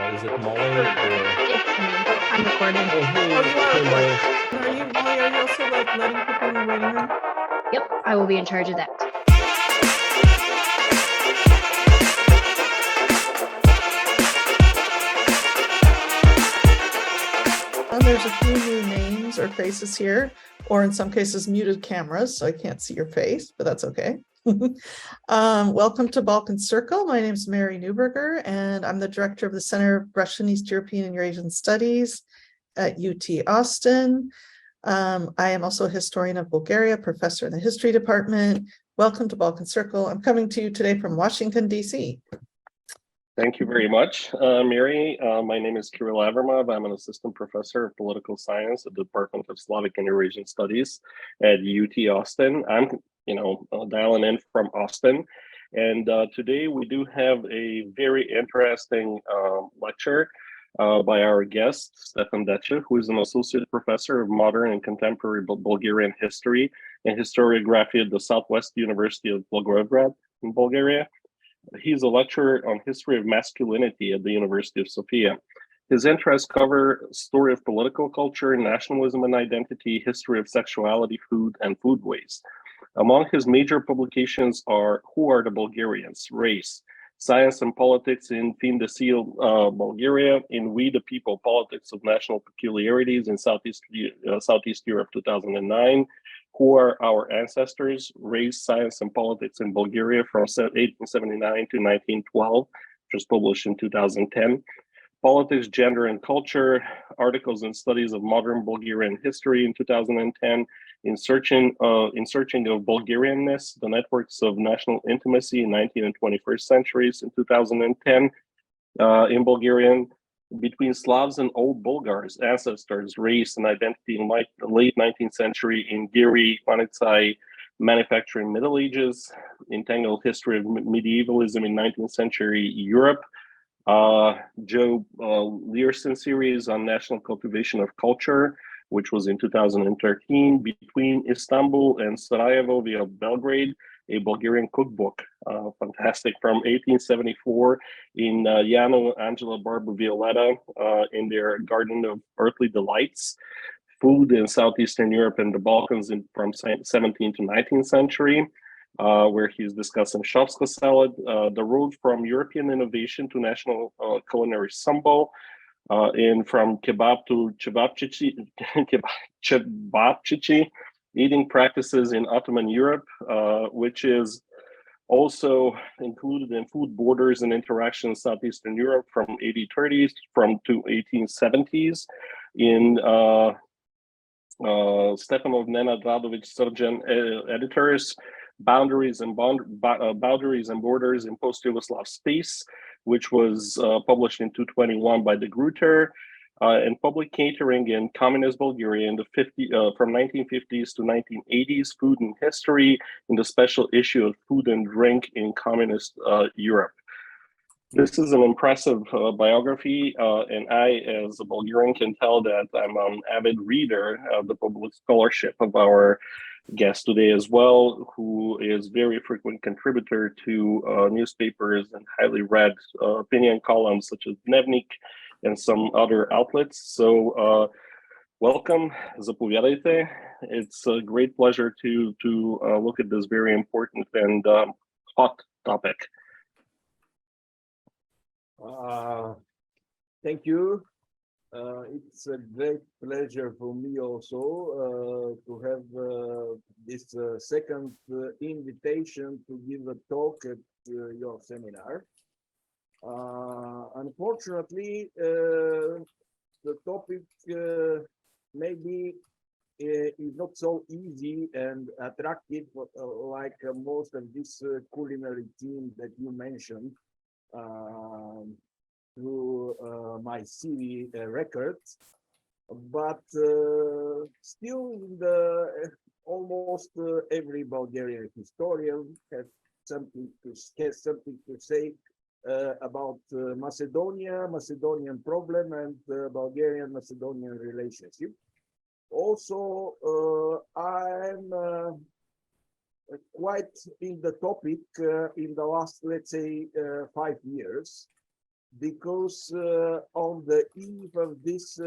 Is it Molly or? It's me. I'm recording. Oh, hey, Oh, you are hey, Molly. recording. Are you, Molly, are you also like letting people in the waiting room? Yep, I will be in charge of that. There's a few new names or faces here, or in some cases muted cameras, so I can't see your face, but that's okay. Welcome to Balkan Circle. My name is Mary Neuberger, and I'm the director of the Center of Russian, East European, and Eurasian Studies at UT Austin. I am also a historian of Bulgaria, professor in the history department. Welcome to Balkan Circle. I'm coming to you today from Washington, D.C. Thank you very much, Mary. My name is Kirill Avramov. I'm an assistant professor of political science at the Department of Slavic and Eurasian Studies at UT Austin. I'm, dialing in from Austin. And today we do have a very interesting lecture by our guest, Stefan Detchev, who is an associate professor of modern and contemporary Bulgarian history and historiography at the South-West University of Blagoeavgrad in Bulgaria. He's a lecturer on history of masculinity at the University of Sofia. His interests cover story of political culture, nationalism and identity, history of sexuality, food, and foodways. Among his major publications are Who Are the Bulgarians? Race, Science and Politics in fin-de-siècle, Bulgaria, in We the People, Politics of National Peculiarities in Southeast Europe, 2009, Who Are Our Ancestors? Race, Science, and Politics in Bulgaria from 1879 to 1912, which was published in 2010. Politics, Gender, and Culture, Articles and Studies of Modern Bulgarian History in 2010, In Searching of Bulgarianness, The Networks of National Intimacy in 19th and 21st Centuries in 2010, in Bulgarian, Between Slavs and Old Bulgars, Ancestors, Race, and Identity in late 19th century in Geary, Klaniczay, Manufacturing Middle Ages, Entangled History of Medievalism in 19th century Europe, Joep Leersen series on national cultivation of culture, which was in 2013, Between Istanbul and Sarajevo via Belgrade, a Bulgarian cookbook, fantastic, from 1874 in Janu, Angela, Barbu, Violetta, in their Garden of Earthly Delights, Food in Southeastern Europe and the Balkans from 17th to 19th century, where he's discussing Shopska salad, the road from European innovation to national culinary symbol, and from kebab to cevapcici, eating practices in Ottoman Europe, which is also included in Food Borders and Interaction in Southeastern Europe from 1830s to 1870s, in Stefanov, Nenad, Radovic, Srđan editors, Boundaries and Borders in Post-Yugoslav Space, which was published in 221 by de Gruyter, and Public Catering in Communist Bulgaria in the from 1950s to 1980s, Food and History in the special issue of Food and Drink in Communist Europe. This is an impressive biography, and I, as a Bulgarian, can tell that I'm an avid reader of the public scholarship of our guest today as well, who is very frequent contributor to newspapers and highly read opinion columns such as Dnevnik and some other outlets. So welcome, zapoviadajte. It's a great pleasure to look at this very important and hot topic. Thank you. It's a great pleasure for me also to have this second invitation to give a talk at your seminar. Unfortunately, the topic maybe is not so easy and attractive like most of this culinary theme that you mentioned through my CV records, but still almost every Bulgarian historian has something to say about Macedonia, Macedonian problem, and Bulgarian-Macedonian relationship. Also, I'm quite in the topic in the last, let's say, 5 years. because on the eve of this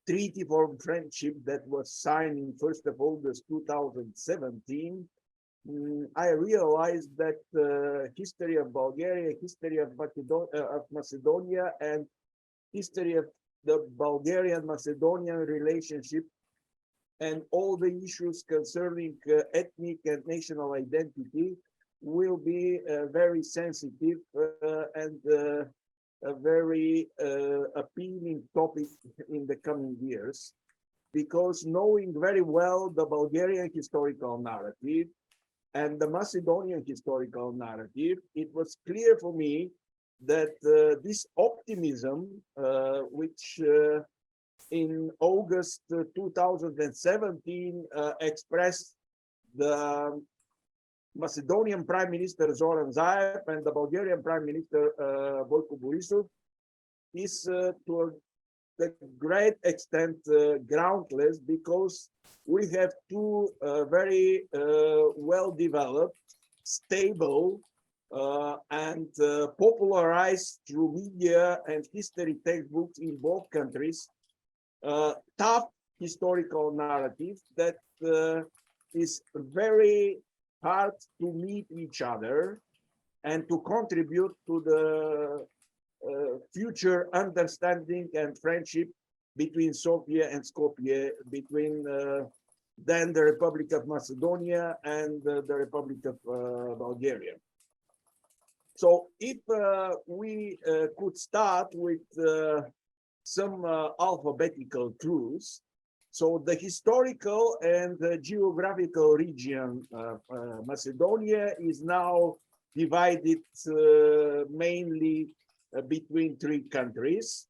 treaty for friendship that was signed in 1st of August 2017, I realized that history of Bulgaria, history of Macedonia, and history of the Bulgarian-Macedonian relationship and all the issues concerning ethnic and national identity will be very sensitive and a very appealing topic in the coming years, because knowing very well the Bulgarian historical narrative and the Macedonian historical narrative, it was clear for me that this optimism, which in August 2017 expressed the Macedonian Prime Minister Zoran Zaev and the Bulgarian Prime Minister Boyko Borisov, is to a great extent groundless, because we have two very well-developed, stable, and popularized through media and history textbooks in both countries, tough historical narrative that is very hard to meet each other and to contribute to the future understanding and friendship between Sofia and Skopje, between then the Republic of Macedonia and the Republic of Bulgaria. So if we could start with some alphabetical clues. So the historical and the geographical region of Macedonia is now divided mainly between three countries.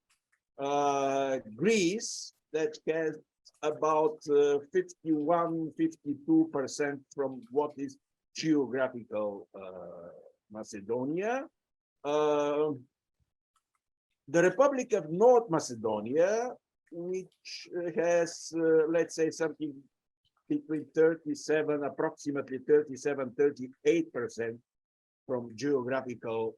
Greece, that has about 51-52% from what is geographical Macedonia. The Republic of North Macedonia, which has, let's say, something between approximately 37-38% from geographical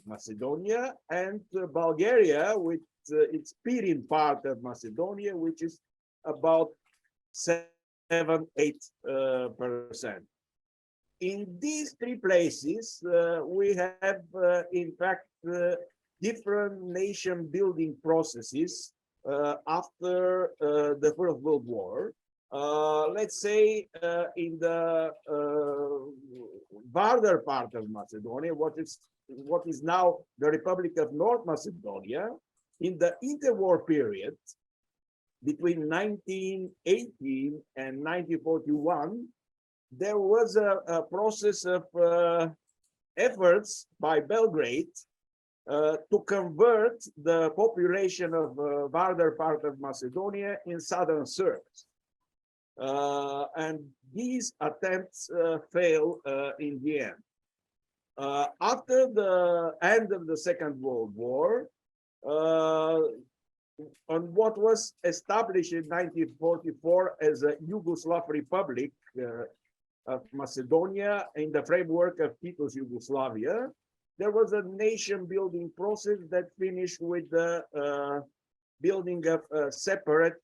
Macedonia, and Bulgaria, with its Pirin part of Macedonia, which is about 7-8%. In these three places, we have, in fact, different nation building processes after the First World War. Let's say in the Vardar part of Macedonia, what is now the Republic of North Macedonia, in the interwar period between 1918 and 1941, there was a process of efforts by Belgrade to convert the population of Vardar part of Macedonia in southern Serbs. And these attempts failed in the end. After the end of the Second World War, on what was established in 1944 as a Yugoslav Republic of Macedonia in the framework of Tito's Yugoslavia, there was a nation building process that finished with the building of a separate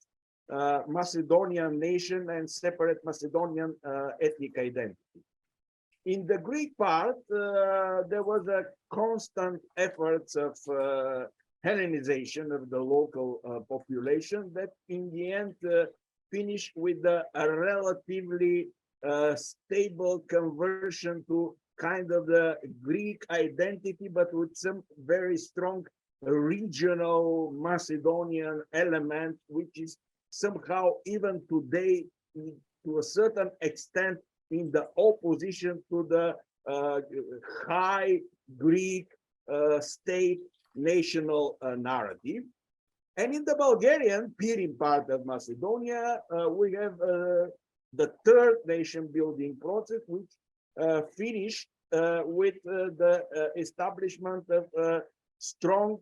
Macedonian nation and separate Macedonian ethnic identity. In the Greek part, there was a constant efforts of Hellenization of the local population that in the end finished with a relatively stable conversion to kind of the Greek identity, but with some very strong regional Macedonian element, which is somehow even today, to a certain extent, in the opposition to the high Greek state national narrative. And in the Bulgarian Pirin part of Macedonia, we have the third nation building process, which finished with the establishment of strong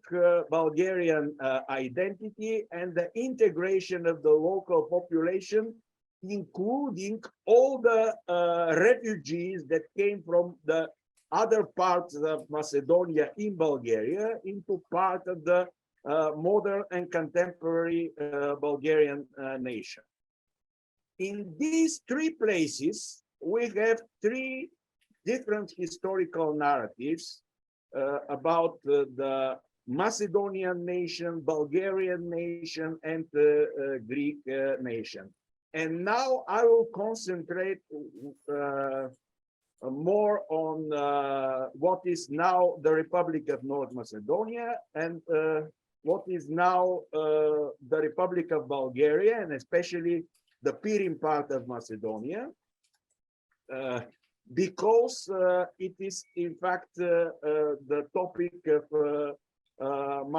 Bulgarian identity and the integration of the local population, including all the refugees that came from the other parts of Macedonia in Bulgaria into part of the modern and contemporary Bulgarian nation. In these three places, we have three different historical narratives about the Macedonian nation, Bulgarian nation, and the Greek nation. And now I will concentrate more on what is now the Republic of North Macedonia and what is now the Republic of Bulgaria, and especially the Pirin part of Macedonia, because it is in fact the topic of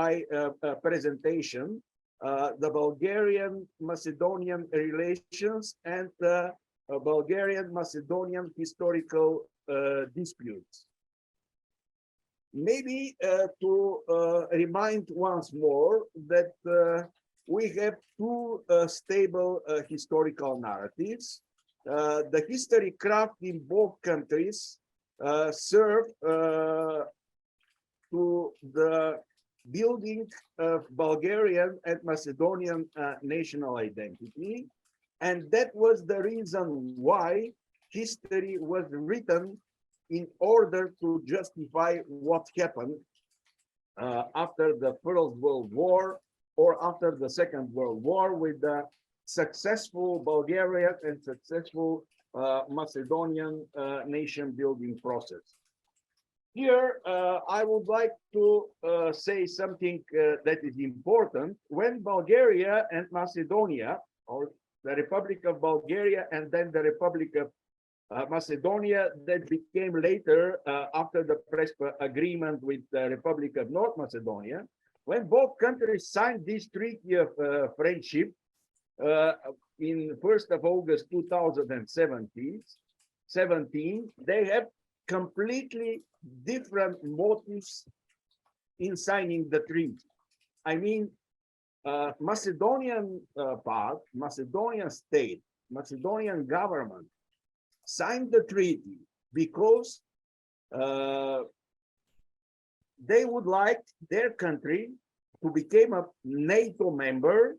my presentation, the Bulgarian-Macedonian relations and Bulgarian-Macedonian historical disputes. Maybe to remind once more that we have two stable historical narratives. The history craft in both countries serve to the building of Bulgarian and Macedonian national identity. And that was the reason why history was written in order to justify what happened after the First World War or after the Second World War with the successful Bulgarian and successful Macedonian nation building process. Here, I would like to say something that is important. When Bulgaria and Macedonia, or the Republic of Bulgaria and then the Republic of Macedonia, that became later after the Prespa agreement with the Republic of North Macedonia, when both countries signed this treaty of friendship in 1st of August 2017, they have completely different motives in signing the treaty. I mean, Macedonian part, Macedonian state, Macedonian government signed the treaty because they would like their country to become a NATO member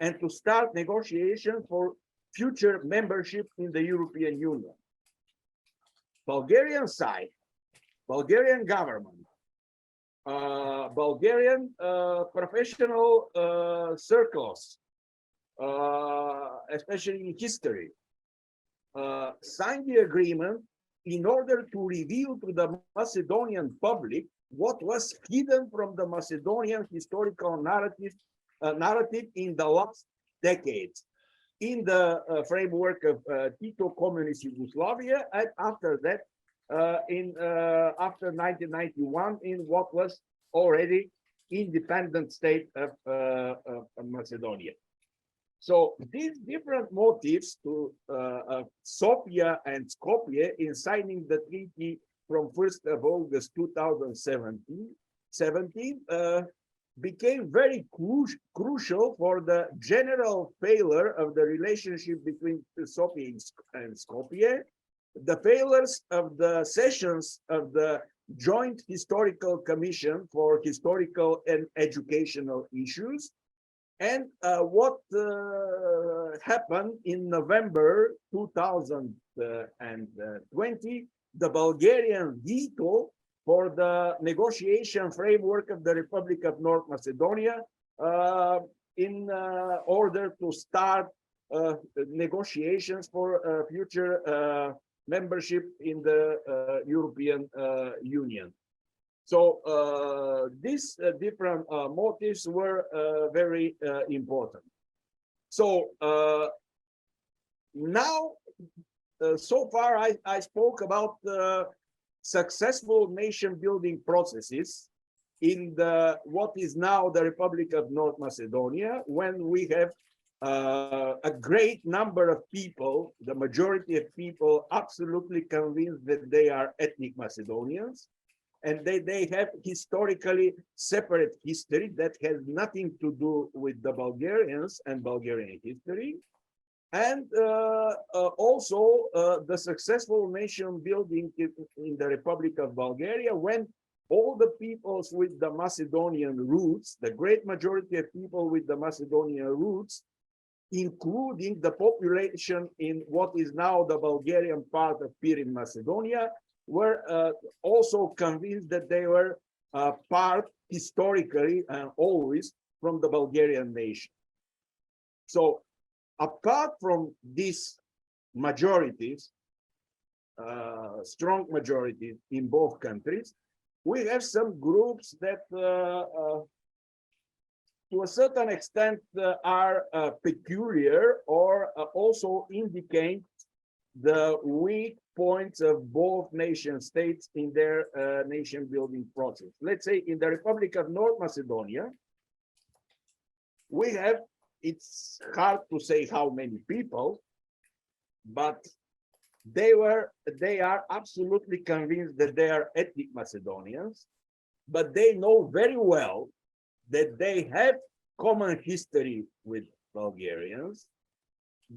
and to start negotiations for future membership in the European Union. Bulgarian side, Bulgarian government, Bulgarian professional circles, especially in history, signed the agreement in order to reveal to the Macedonian public what was hidden from the Macedonian historical narrative in the last decades in the framework of Tito Communist Yugoslavia, and after that, after 1991, in what was already independent state of Macedonia. So these different motives to Sofia and Skopje in signing the treaty from 1st of August 2017 became very crucial for the general failure of the relationship between Sofia and Skopje, the failures of the sessions of the Joint Historical Commission for Historical and Educational Issues, and what happened in November 2020, the Bulgarian veto for the negotiation framework of the Republic of North Macedonia in order to start negotiations for future membership in the European Union. So these different motives were very important. So now, so far I spoke about the successful nation building processes in the what is now the Republic of North Macedonia, when we have a great number of people, the majority of people, absolutely convinced that they are ethnic Macedonians, and they have historically separate history that has nothing to do with the Bulgarians and Bulgarian history. And also the successful nation building in the Republic of Bulgaria, when all the peoples with the Macedonian roots, the great majority of people with the Macedonian roots, including the population in what is now the Bulgarian part of Pirin, Macedonia, were also convinced that they were part historically and always from the Bulgarian nation. So apart from these majorities, strong majorities in both countries, we have some groups that to a certain extent are peculiar or also indicate the weak points of both nation states in their nation building process. Let's say in the Republic of North Macedonia, we have, it's hard to say how many people, but they are absolutely convinced that they are ethnic Macedonians, but they know very well that they have common history with Bulgarians,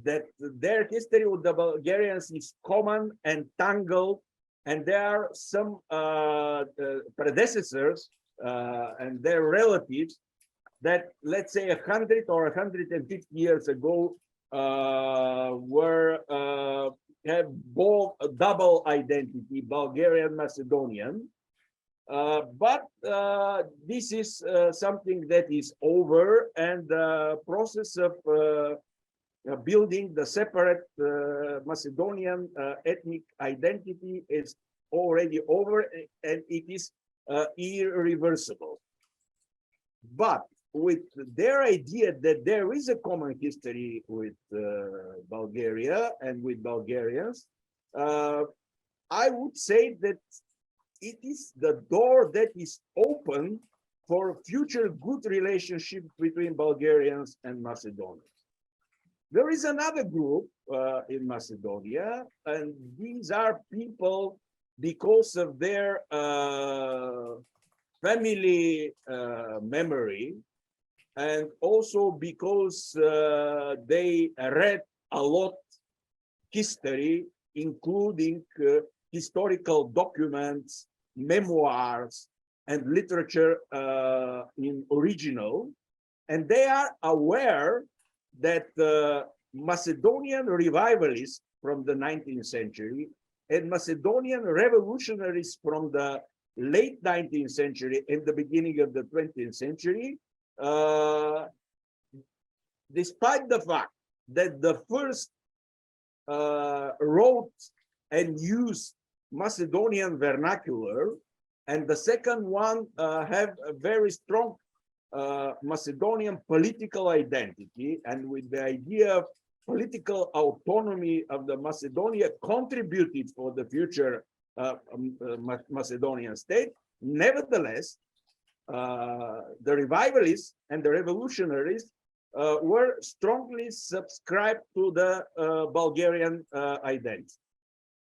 that their history with the Bulgarians is common and tangled, and there are some predecessors and their relatives that, let's say, 100 or 150 years ago have both a double identity, Bulgarian, Macedonian. But this is something that is over, and the process of building the separate Macedonian ethnic identity is already over, and it is irreversible. But with their idea that there is a common history with Bulgaria and with Bulgarians, I would say that it is the door that is open for future good relationship between Bulgarians and Macedonians. There is another group in Macedonia, and these are people, because of their family memory, and also because they read a lot history, including historical documents, memoirs, and literature in original, and they are aware that Macedonian revivalists from the 19th century and Macedonian revolutionaries from the late 19th century and the beginning of the 20th century, despite the fact that the first wrote and used Macedonian vernacular, and the second one have a very strong Macedonian political identity, and with the idea of political autonomy of the Macedonia contributed for the future Macedonian state. Nevertheless, the revivalists and the revolutionaries were strongly subscribed to the Bulgarian identity.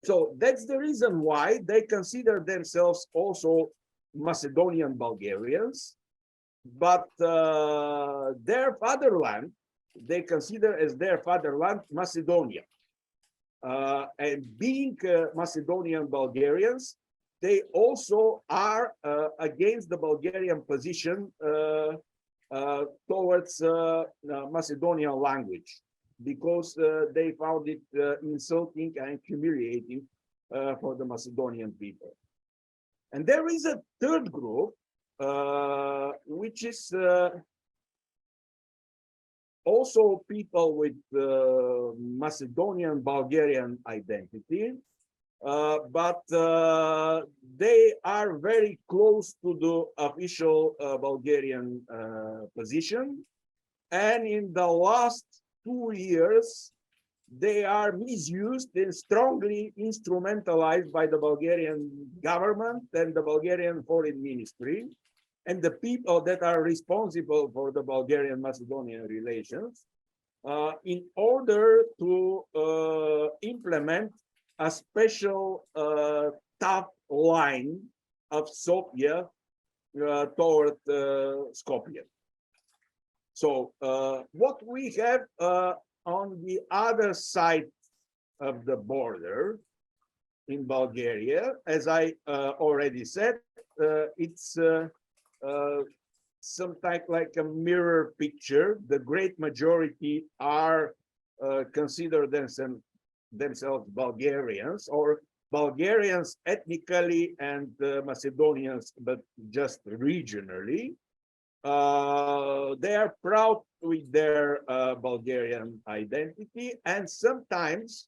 So that's the reason why they consider themselves also Macedonian Bulgarians, but their fatherland, they consider as their fatherland Macedonia. And being Macedonian Bulgarians, they also are against the Bulgarian position towards Macedonian language, because they found it insulting and humiliating for the Macedonian people. And there is a third group, which is also people with Macedonian Bulgarian identity, but they are very close to the official Bulgarian position. And in the last 2 years, they are misused and strongly instrumentalized by the Bulgarian government and the Bulgarian foreign ministry, and the people that are responsible for the Bulgarian-Macedonian relations, in order to implement a special tough line of Sofia toward Skopje. So what we have on the other side of the border in Bulgaria, as I already said, it's some type like a mirror picture. The great majority are consider themselves Bulgarians or Bulgarians ethnically and Macedonians, but just regionally. They are proud with their Bulgarian identity, and sometimes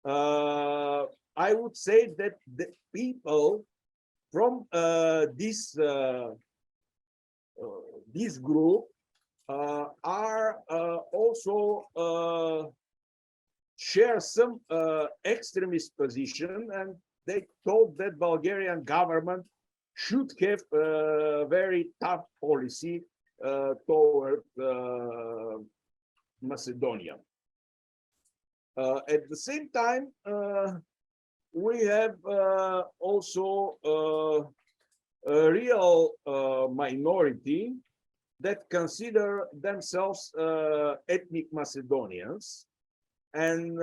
I would say that the people from this group are also share some extremist position, and they thought that Bulgarian government should have a very tough policy toward Macedonia. At the same time, we have also a real minority that consider themselves ethnic Macedonians, and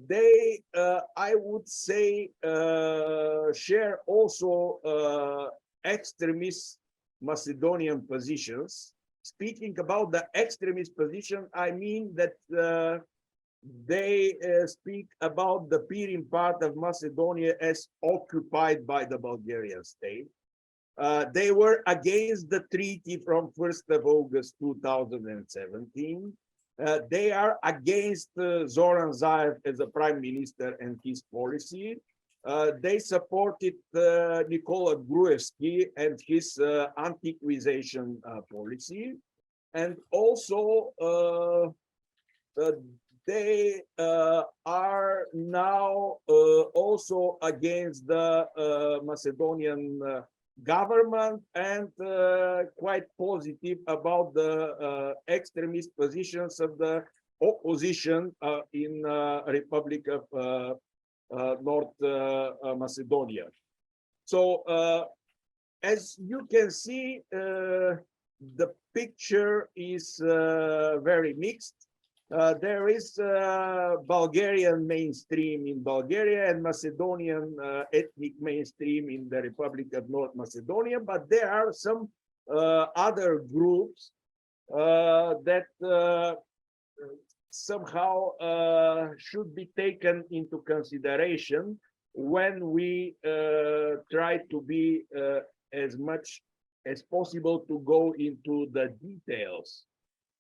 they, I would say, share also extremist Macedonian positions. Speaking about the extremist position, I mean that they speak about the Pirin part of Macedonia as occupied by the Bulgarian state. They were against the treaty from 1st of August 2017. They are against Zoran Zaev as a prime minister and his policy. They supported Nikola Gruevski and his anti-acquisition policy. And also, they are now also against the Macedonian government and quite positive about the extremist positions of the opposition in Republic of North Macedonia. So as you can see, the picture is very mixed. There is Bulgarian mainstream in Bulgaria and Macedonian ethnic mainstream in the Republic of North Macedonia, but there are some other groups that somehow should be taken into consideration when we try to be as much as possible to go into the details.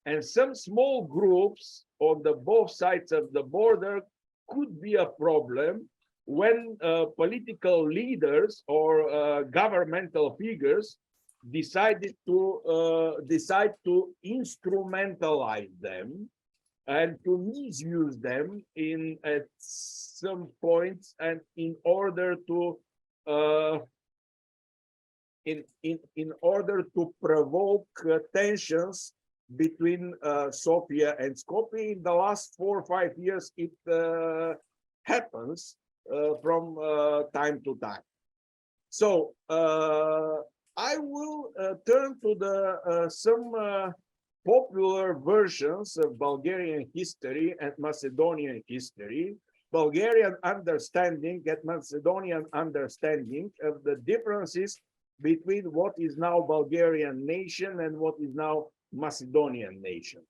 And some small groups on the both sides of the border could be a problem when political leaders or governmental figures decide to instrumentalize them and to misuse them at some points, and in order to provoke tensions between Sofia and Skopje. In the last 4 or 5 years, it happens from time to time. So I will turn to some popular versions of Bulgarian history and Macedonian history, Bulgarian understanding and Macedonian understanding of the differences between what is now Bulgarian nation and what is now Macedonian nation.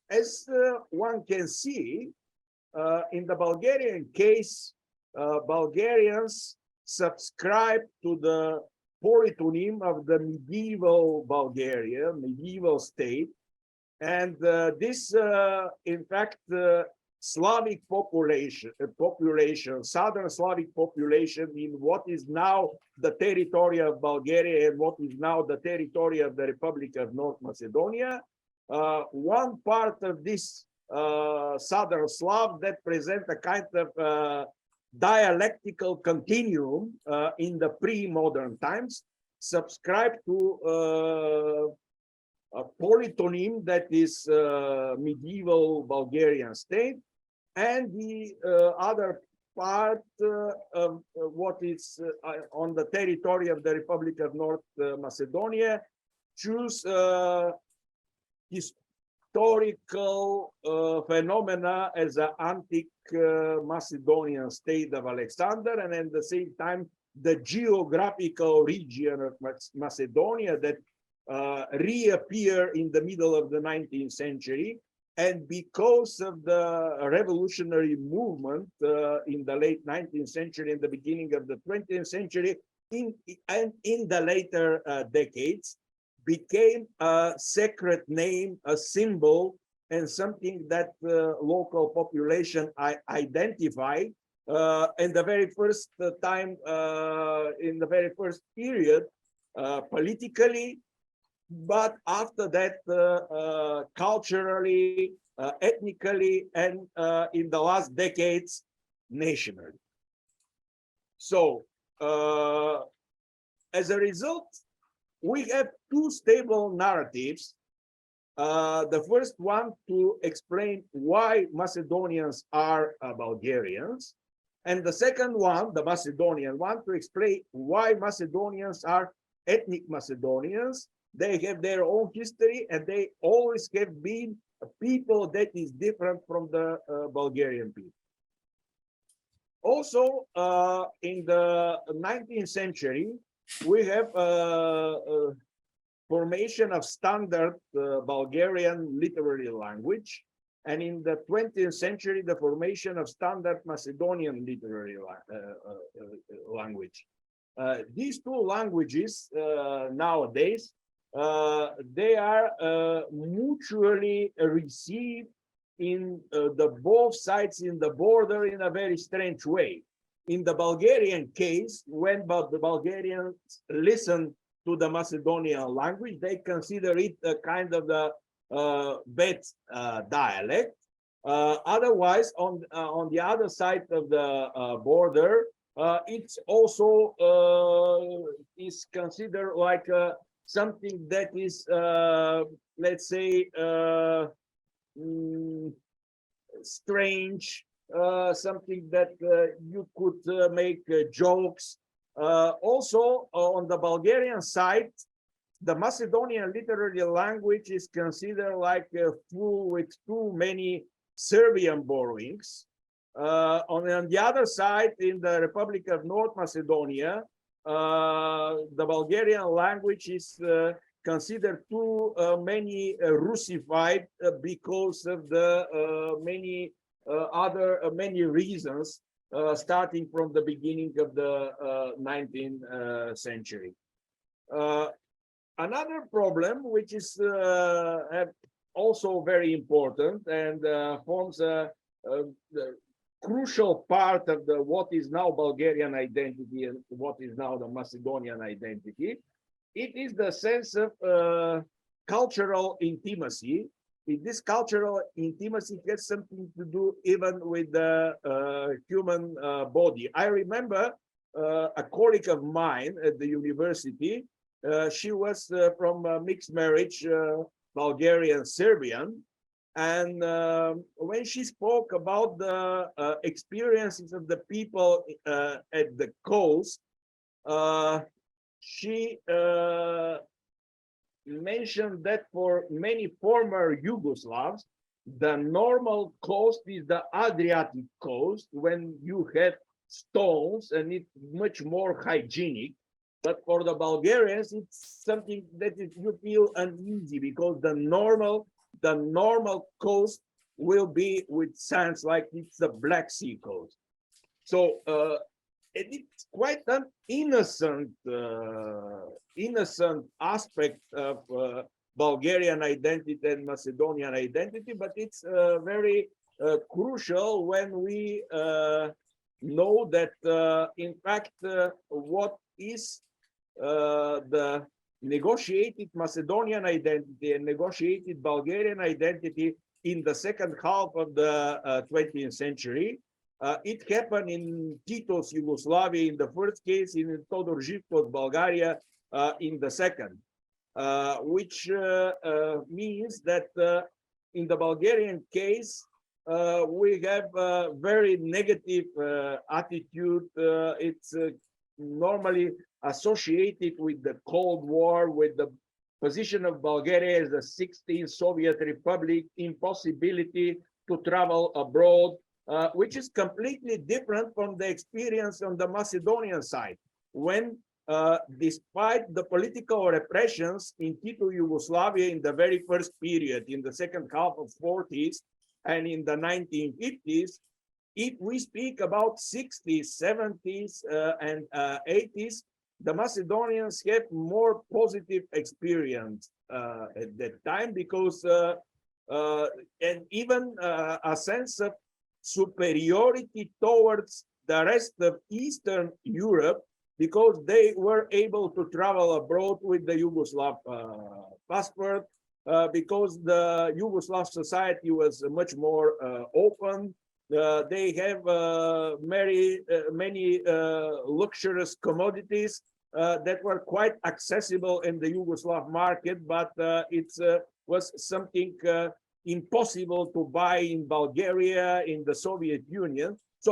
As one can see, in the Bulgarian case, Bulgarians subscribe to the polytonym of the medieval Bulgaria, medieval state, and this, in fact, Slavic population, Southern Slavic population in what is now the territory of Bulgaria and what is now the territory of the Republic of North Macedonia. One part of this Southern Slav that present a kind of dialectical continuum in the pre-modern times, subscribe to a polytonym that is medieval Bulgarian state, and the other part of what is on the territory of the Republic of North Macedonia choose historical phenomena as an antique Macedonian state of Alexander, and at the same time the geographical region of Macedonia that reappear in the middle of the 19th century. And because of the revolutionary movement in the late 19th century and the beginning of the 20th century, in the later decades, became a sacred name, a symbol, and something that local population identified. In the very first time, in the very first period, politically, but after that, culturally, ethnically, and in the last decades, nationally. So, as a result, we have two stable narratives. The first one to explain why Macedonians are Bulgarians, and the second one, the Macedonian one, to explain why Macedonians are ethnic Macedonians. They have their own history, and they always have been a people that is different from the Bulgarian people. Also, in the 19th century, we have formation of standard Bulgarian literary language, and in the 20th century, the formation of standard Macedonian literary language. These two languages nowadays, they are mutually received in the both sides in the border in a very strange way. In the Bulgarian case, when the Bulgarians listen to the Macedonian language, they consider it a kind of the bad dialect. Otherwise, on the other side of the border, it's also is considered like something that is, let's say, strange, something that you could make jokes. Also, on the Bulgarian side, the Macedonian literary language is considered like full with too many Serbian borrowings. On the other side, in the Republic of North Macedonia, the Bulgarian language is considered too many Russified because of the many reasons, starting from the beginning of the 19th century. Another problem, which is also very important and forms a crucial part of what is now Bulgarian identity and what is now the Macedonian identity, it is the sense of cultural intimacy. This cultural intimacy has something to do even with the human body. I remember a colleague of mine at the university. She was from a mixed marriage, Bulgarian-Serbian. And when she spoke about the experiences of the people at the coast, she mentioned that for many former Yugoslavs, the normal coast is the Adriatic coast, when you have stones and it's much more hygienic. But for the Bulgarians, it's something that you feel uneasy because the normal coast will be with sands, like it's the Black Sea coast. So it's quite an innocent aspect of Bulgarian identity and Macedonian identity, but it's very crucial when we know that in fact what is the negotiated Macedonian identity and negotiated Bulgarian identity in the second half of the 20th century. It happened in Tito's Yugoslavia in the first case, in Todor Živko's Bulgaria in the second, which means that in the Bulgarian case, we have a very negative attitude. It's normally associated with the Cold War, with the position of Bulgaria as a 16th Soviet Republic, impossibility to travel abroad, which is completely different from the experience on the Macedonian side, when despite the political repressions in Tito Yugoslavia in the very first period, in the second half of 40s and in the 1950s, if we speak about 60s, 70s, and 80s, the Macedonians have more positive experience at that time, because and even a sense of superiority towards the rest of Eastern Europe, because they were able to travel abroad with the Yugoslav passport, because the Yugoslav society was much more open. They have many luxurious commodities that were quite accessible in the Yugoslav market, but it was something impossible to buy in Bulgaria, in the Soviet Union. So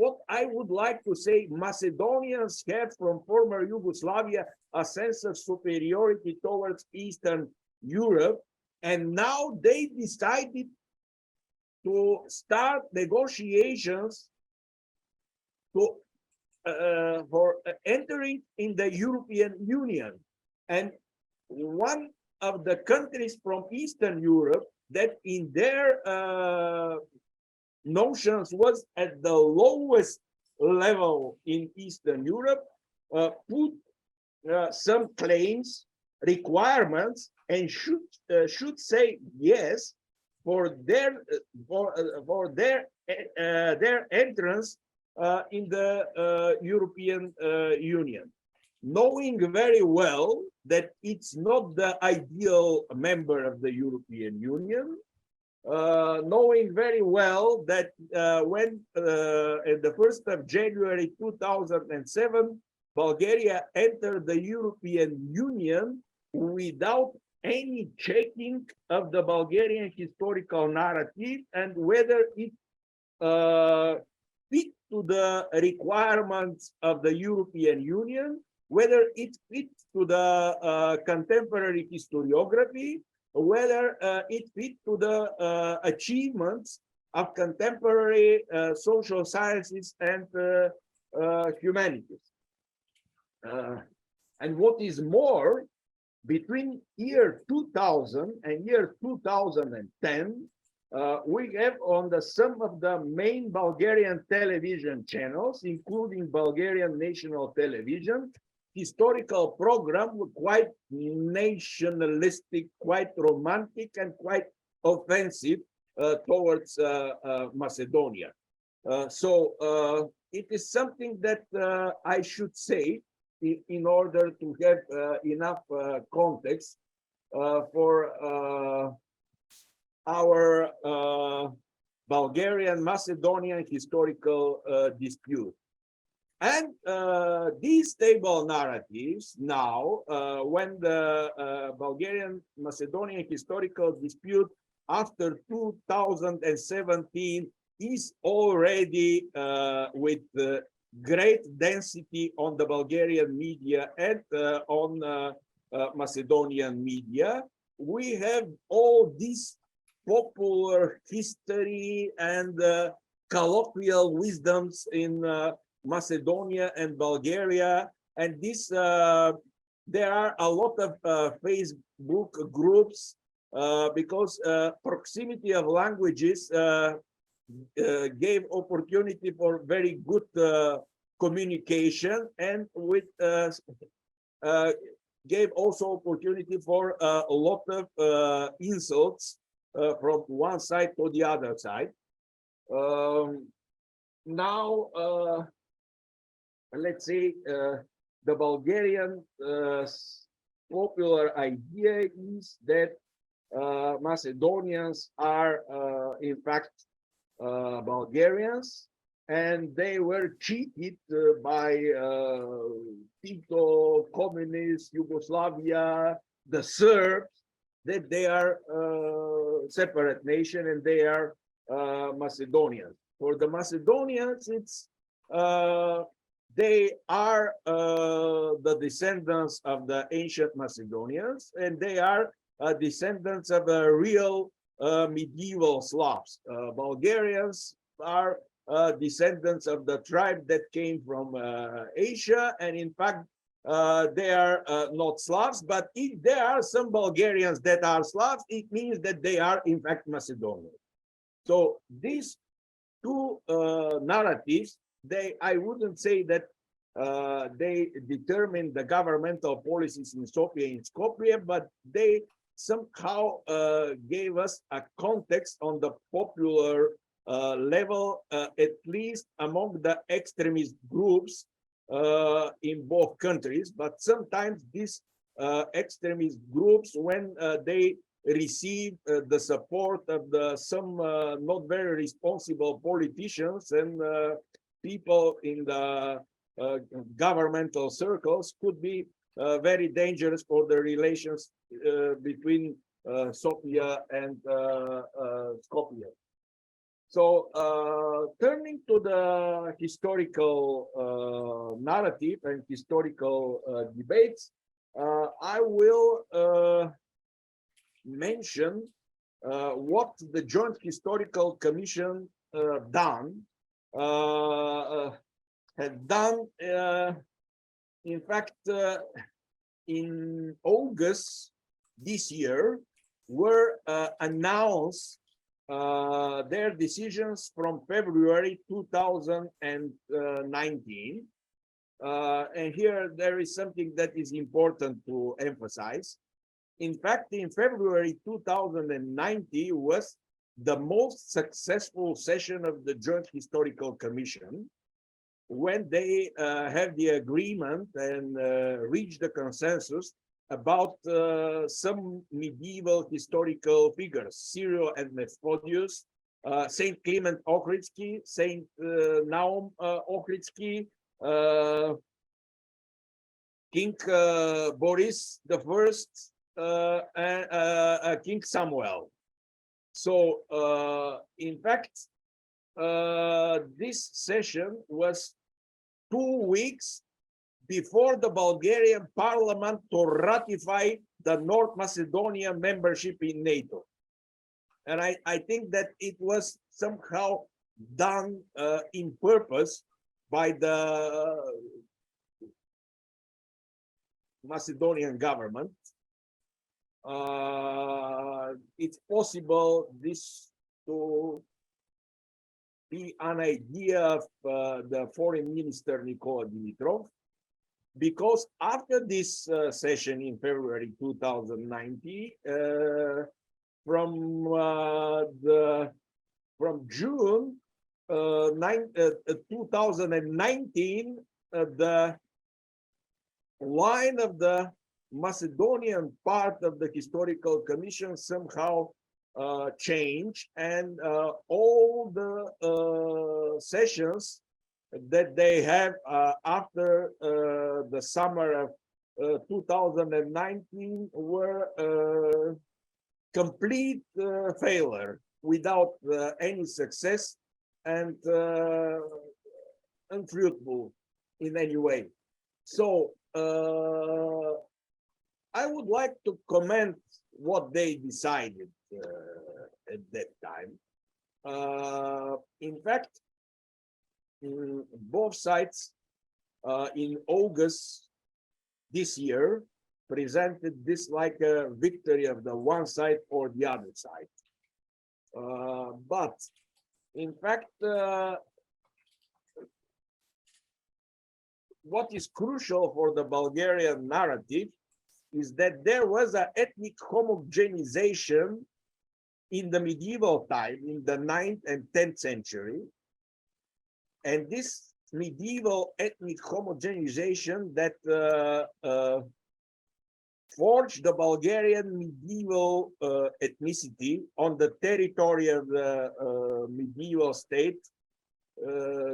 what I would like to say, Macedonians have from former Yugoslavia a sense of superiority towards Eastern Europe, and now they decided to start negotiations to for entering in the European Union. And one of the countries from Eastern Europe that in their notions was at the lowest level in Eastern Europe, put some claims, requirements, and should say yes for their entrance in the European Union, knowing very well that it's not the ideal member of the European Union, knowing very well that when at the 1st of January 2007, Bulgaria entered the European Union without any checking of the Bulgarian historical narrative and whether it fit to the requirements of the European Union, whether it fits to the contemporary historiography, whether it fits to the achievements of contemporary social sciences and humanities. And what is more, between year 2000 and year 2010, we have on some of the main Bulgarian television channels, including Bulgarian National Television, historical program quite nationalistic, quite romantic, and quite offensive towards Macedonia. So it is something that I should say in order to have enough context for our Bulgarian-Macedonian historical dispute. And these stable narratives now, when the Bulgarian-Macedonian historical dispute after 2017 is already with great density on the Bulgarian media and on Macedonian media, we have all this popular history and colloquial wisdoms in Macedonia and Bulgaria, and this there are a lot of Facebook groups because proximity of languages gave opportunity for very good communication, and with gave also opportunity for a lot of insults from one side to the other side. Now, let's say the Bulgarian popular idea is that Macedonians are in fact Bulgarians, and they were cheated by Tito, communist Yugoslavia, the Serbs, that they are separate nation and they are Macedonians. For the Macedonians, it's they are the descendants of the ancient Macedonians, and they are descendants of real medieval Slavs. Bulgarians are descendants of the tribe that came from Asia, and in fact, they are not Slavs, but if there are some Bulgarians that are Slavs, it means that they are in fact Macedonian. So these two narratives, I wouldn't say that they determine the governmental policies in Sofia and Skopje, but they somehow gave us a context on the popular level, at least among the extremist groups in both countries. But sometimes these extremist groups, when they receive the support of some not very responsible politicians and people in the governmental circles, could be very dangerous for the relations between Sofia and Skopje. So turning to the historical narrative and historical debates, I will mention what the Joint Historical Commission had done. In fact, in August this year, were announced their decisions from February 2019. And here there is something that is important to emphasize. In fact, in February 2019 was the most successful session of the Joint Historical Commission, when they have the agreement and reach the consensus about some medieval historical figures, Cyril and Methodius, Saint Clement Ochridsky, Saint Naum Ochridsky, King Boris I, and King Samuel. So, in fact, this session was 2 weeks before the Bulgarian parliament to ratify the North Macedonia membership in NATO. And I think that it was somehow done in purpose by the Macedonian government. It's possible this to be an idea of the foreign minister Nicola Dimitrov, because after this session in February 2019, from June 2019, the line of the Macedonian part of the historical commission somehow changed, and all the sessions that they have after the summer of 2019 were complete failure, without any success, and unfruitful in any way. So I would like to comment what they decided at that time. In fact, both sides in August this year presented this like a victory of the one side or the other side. But in fact, what is crucial for the Bulgarian narrative is that there was an ethnic homogenization in the medieval time, in the 9th and 10th century. And this medieval ethnic homogenization that forged the Bulgarian medieval ethnicity on the territory of the medieval state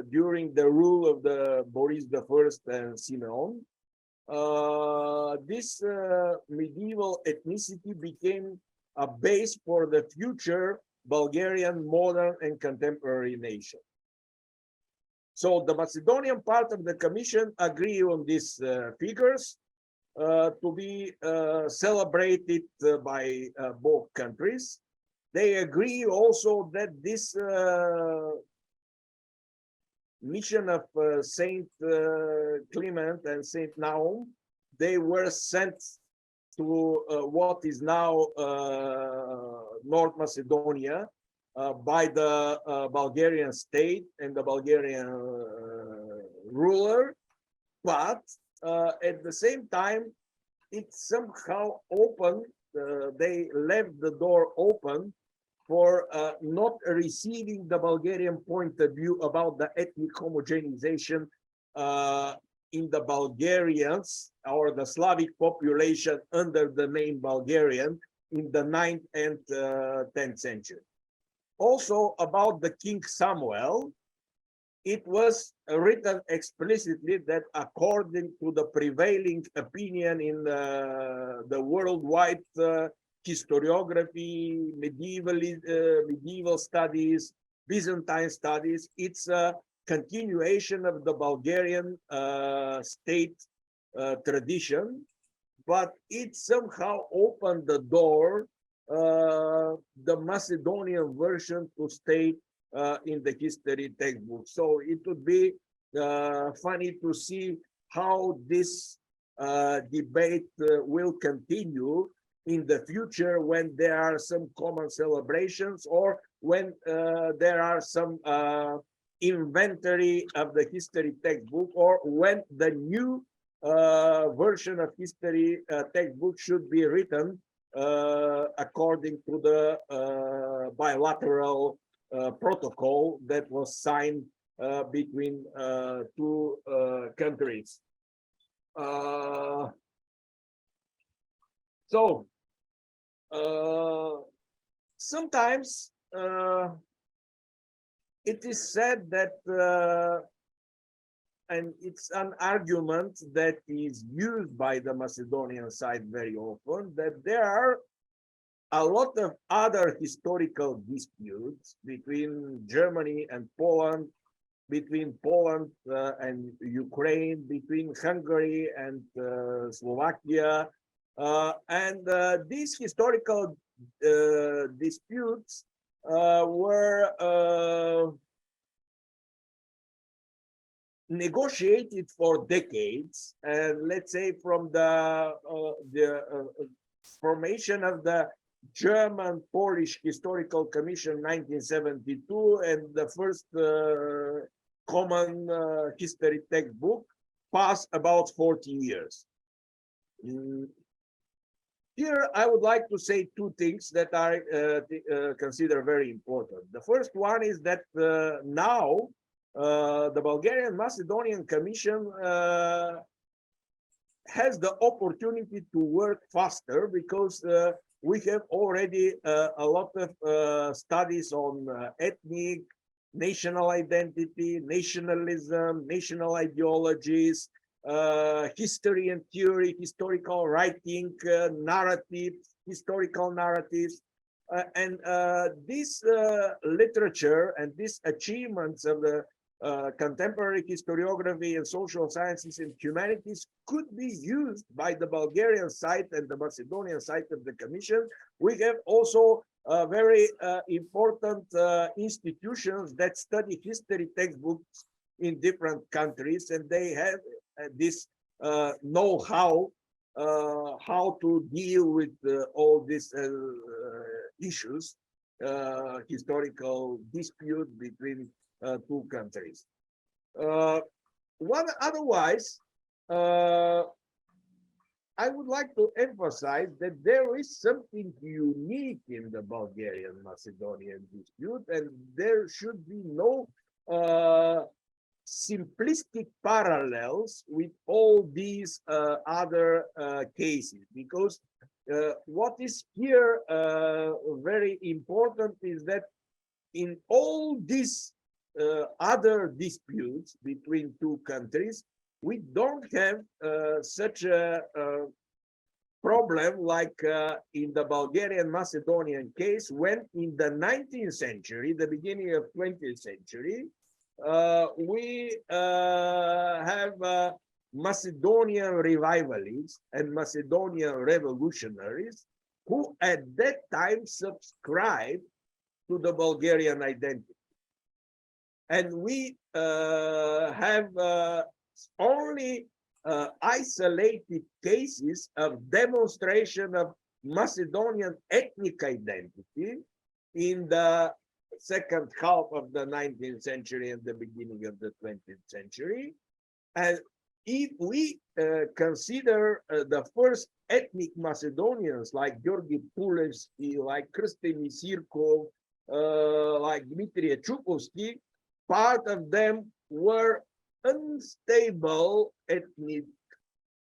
during the rule of the Boris I and Simeon. This medieval ethnicity became a base for the future Bulgarian modern and contemporary nation. So the Macedonian part of the commission agree on these figures to be celebrated by both countries. They agree also that this mission of Saint Clement and Saint Naum, they were sent to what is now North Macedonia by the Bulgarian state and the Bulgarian ruler, but at the same time, it somehow opened, they left the door open for not receiving the Bulgarian point of view about the ethnic homogenization in the Bulgarians or the Slavic population under the name Bulgarian in the 9th and 10th century. Also about the King Samuel, it was written explicitly that according to the prevailing opinion in the worldwide historiography, medieval studies, Byzantine studies, it's a continuation of the Bulgarian state tradition, but it somehow opened the door the Macedonian version to stay in the history textbook. So it would be funny to see how this debate will continue in the future when there are some common celebrations or when there are some inventory of the history textbook or when the new version of history textbook should be written according to the bilateral protocol that was signed between two countries. So sometimes it is said that, and it's an argument that is used by the Macedonian side very often, that there are a lot of other historical disputes between Germany and Poland, between Poland and Ukraine, between Hungary and Slovakia. And these historical disputes were negotiated for decades, and let's say from the formation of the German-Polish Historical Commission 1972 and the first common history textbook passed about 40 years. Here, I would like to say two things that I consider very important. The first one is that now the Bulgarian-Macedonian Commission has the opportunity to work faster because we have already a lot of studies on ethnic, national identity, nationalism, national ideologies, history and theory, historical writing, narrative, historical narratives. And this literature and these achievements of the contemporary historiography and social sciences and humanities could be used by the Bulgarian side and the Macedonian side of the Commission. We have also very important institutions that study history textbooks in different countries, and they have this know-how how to deal with all these issues, historical dispute between two countries. Otherwise, I would like to emphasize that there is something unique in the Bulgarian-Macedonian dispute, and there should be no simplistic parallels with all these other cases, because what is here very important is that in all these other disputes between two countries, we don't have such a problem like in the Bulgarian-Macedonian case, when in the 19th century, the beginning of 20th century, we have Macedonian revivalists and Macedonian revolutionaries who at that time subscribed to the Bulgarian identity. And we have only isolated cases of demonstration of Macedonian ethnic identity in the second half of the 19th century and the beginning of the 20th century. And if we consider the first ethnic Macedonians like Georgi Pulevsky, like Krsten Misirkov, like Dmitry Chukovsky, part of them were unstable ethnic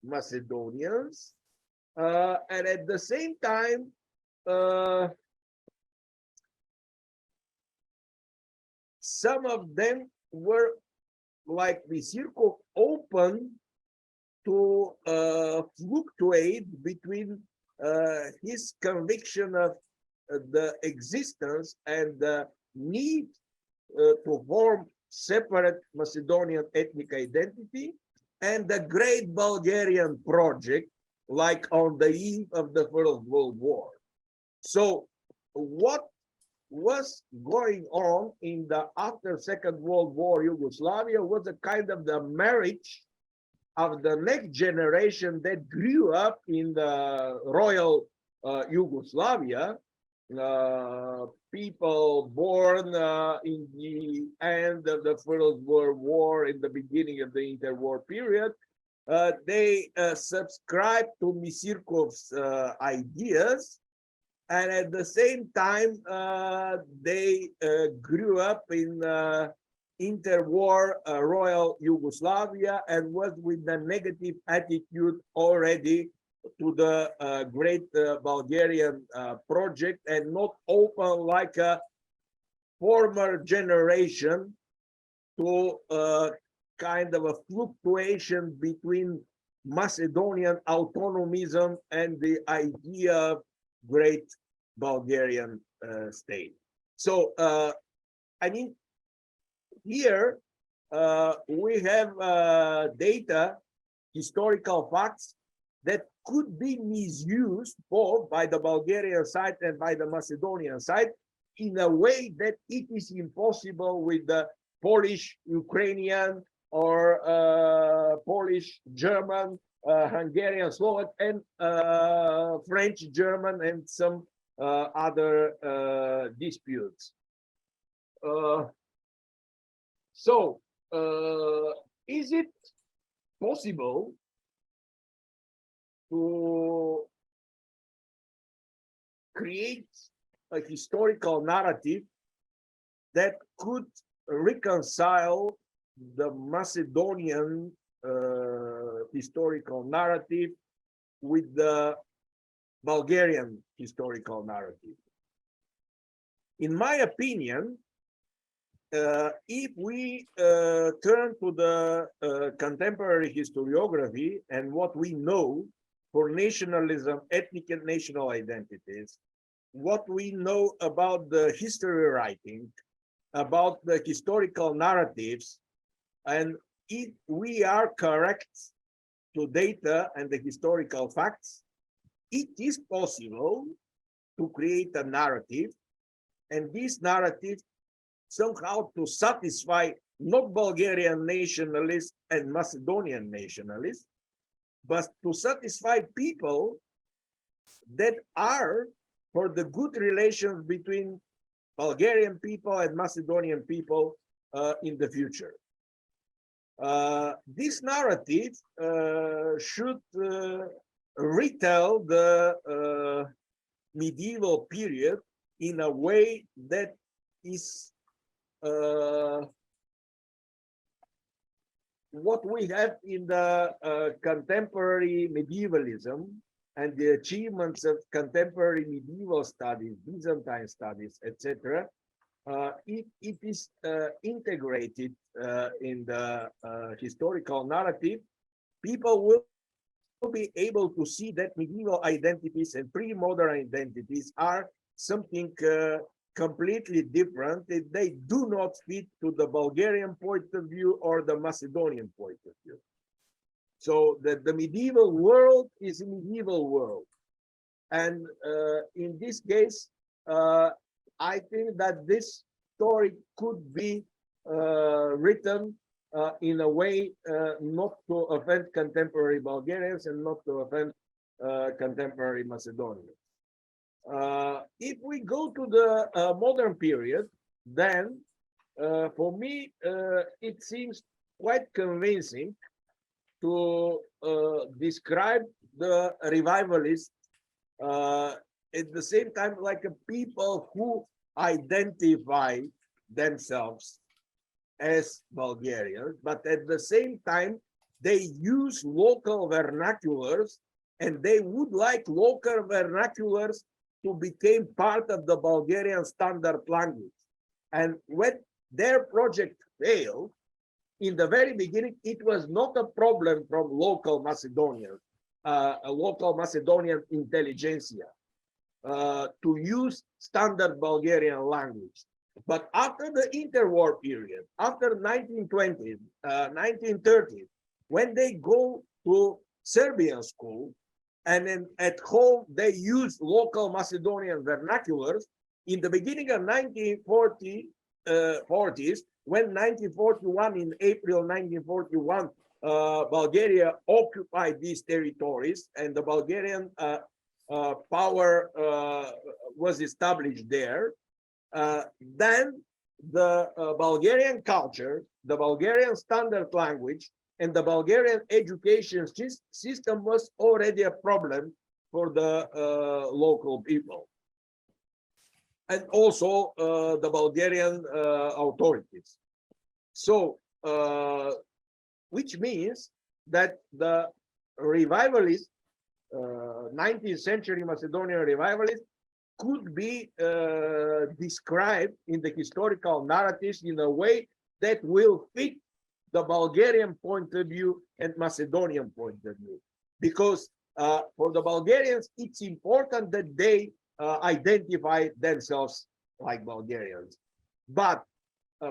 Macedonians. And at the same time, some of them were, like Misirkov, open to fluctuate between his conviction of the existence and the need to form separate Macedonian ethnic identity and the great Bulgarian project, like on the eve of the First World War. So what was going on in the after Second World War Yugoslavia was a kind of the marriage of the next generation that grew up in the Royal Yugoslavia, people born in the end of the First World War, in the beginning of the interwar period. They subscribed to Misirkov's ideas, and at the same time, they grew up in interwar Royal Yugoslavia and was with the negative attitude already to the great Bulgarian project and not open like a former generation to kind of a fluctuation between Macedonian autonomism and the idea of great Bulgarian state. So, I mean, here we have data, historical facts that could be misused both by the Bulgarian side and by the Macedonian side in a way that it is impossible with the Polish, Ukrainian, or Polish, German, Hungarian, Slovak, and French, German, and some other disputes. So, is it possible to create a historical narrative that could reconcile the Macedonian historical narrative with the Bulgarian historical narrative? In my opinion, if we turn to the contemporary historiography and what we know for nationalism, ethnic and national identities, what we know about the history writing, about the historical narratives, and if we are correct to data and the historical facts, it is possible to create a narrative, and this narrative somehow to satisfy not Bulgarian nationalists and Macedonian nationalists, but to satisfy people that are for the good relations between Bulgarian people and Macedonian people in the future. This narrative should retell the medieval period in a way that is what we have in the contemporary medievalism and the achievements of contemporary medieval studies, Byzantine studies, etc. It is integrated in the historical narrative. People will be able to see that medieval identities and pre-modern identities are something completely different. They do not fit to the Bulgarian point of view or the Macedonian point of view. So the medieval world is a medieval world. And in this case, I think that this story could be written in a way not to offend contemporary Bulgarians and not to offend contemporary Macedonians. If we go to the modern period, then for me, it seems quite convincing to describe the revivalists at the same time like a people who identify themselves as Bulgarians, but at the same time, they use local vernaculars, and they would like local vernaculars to become part of the Bulgarian standard language. And when their project failed, in the very beginning, it was not a problem from local Macedonians, a local Macedonian intelligentsia, to use standard Bulgarian language. But after the interwar period, after 1920s, 1930s, when they go to Serbian school, and then at home they use local Macedonian vernaculars, in the beginning of 1940s, when 1941, in April 1941, Bulgaria occupied these territories and the Bulgarian power was established there, then the Bulgarian culture, the Bulgarian standard language, and the Bulgarian education system was already a problem for the local people. And also the Bulgarian authorities. So, which means that the revivalists, 19th century Macedonian revivalists, could be described in the historical narratives in a way that will fit the Bulgarian point of view and Macedonian point of view. Because for the Bulgarians, it's important that they identify themselves like Bulgarians. But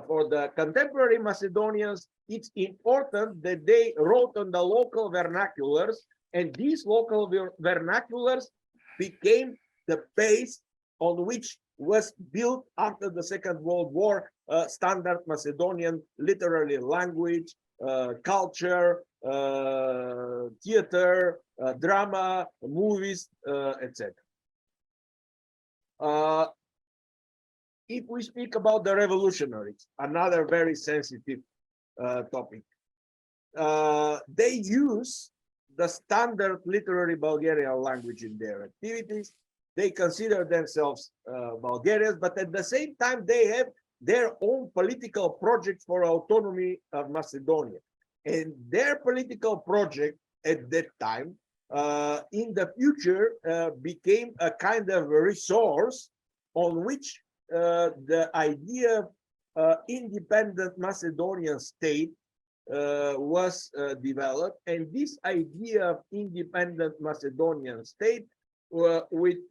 for the contemporary Macedonians, it's important that they wrote on the local vernaculars, and these local vernaculars became the base on which was built after the Second World War standard Macedonian literary language, culture, theater, drama, movies, etc. If we speak about the revolutionaries, another very sensitive topic, they use the standard literary Bulgarian language in their activities. They consider themselves Bulgarians, but at the same time, they have their own political project for autonomy of Macedonia. And their political project at that time, in the future, became a kind of resource on which the idea of independent Macedonian state was developed. And this idea of independent Macedonian state with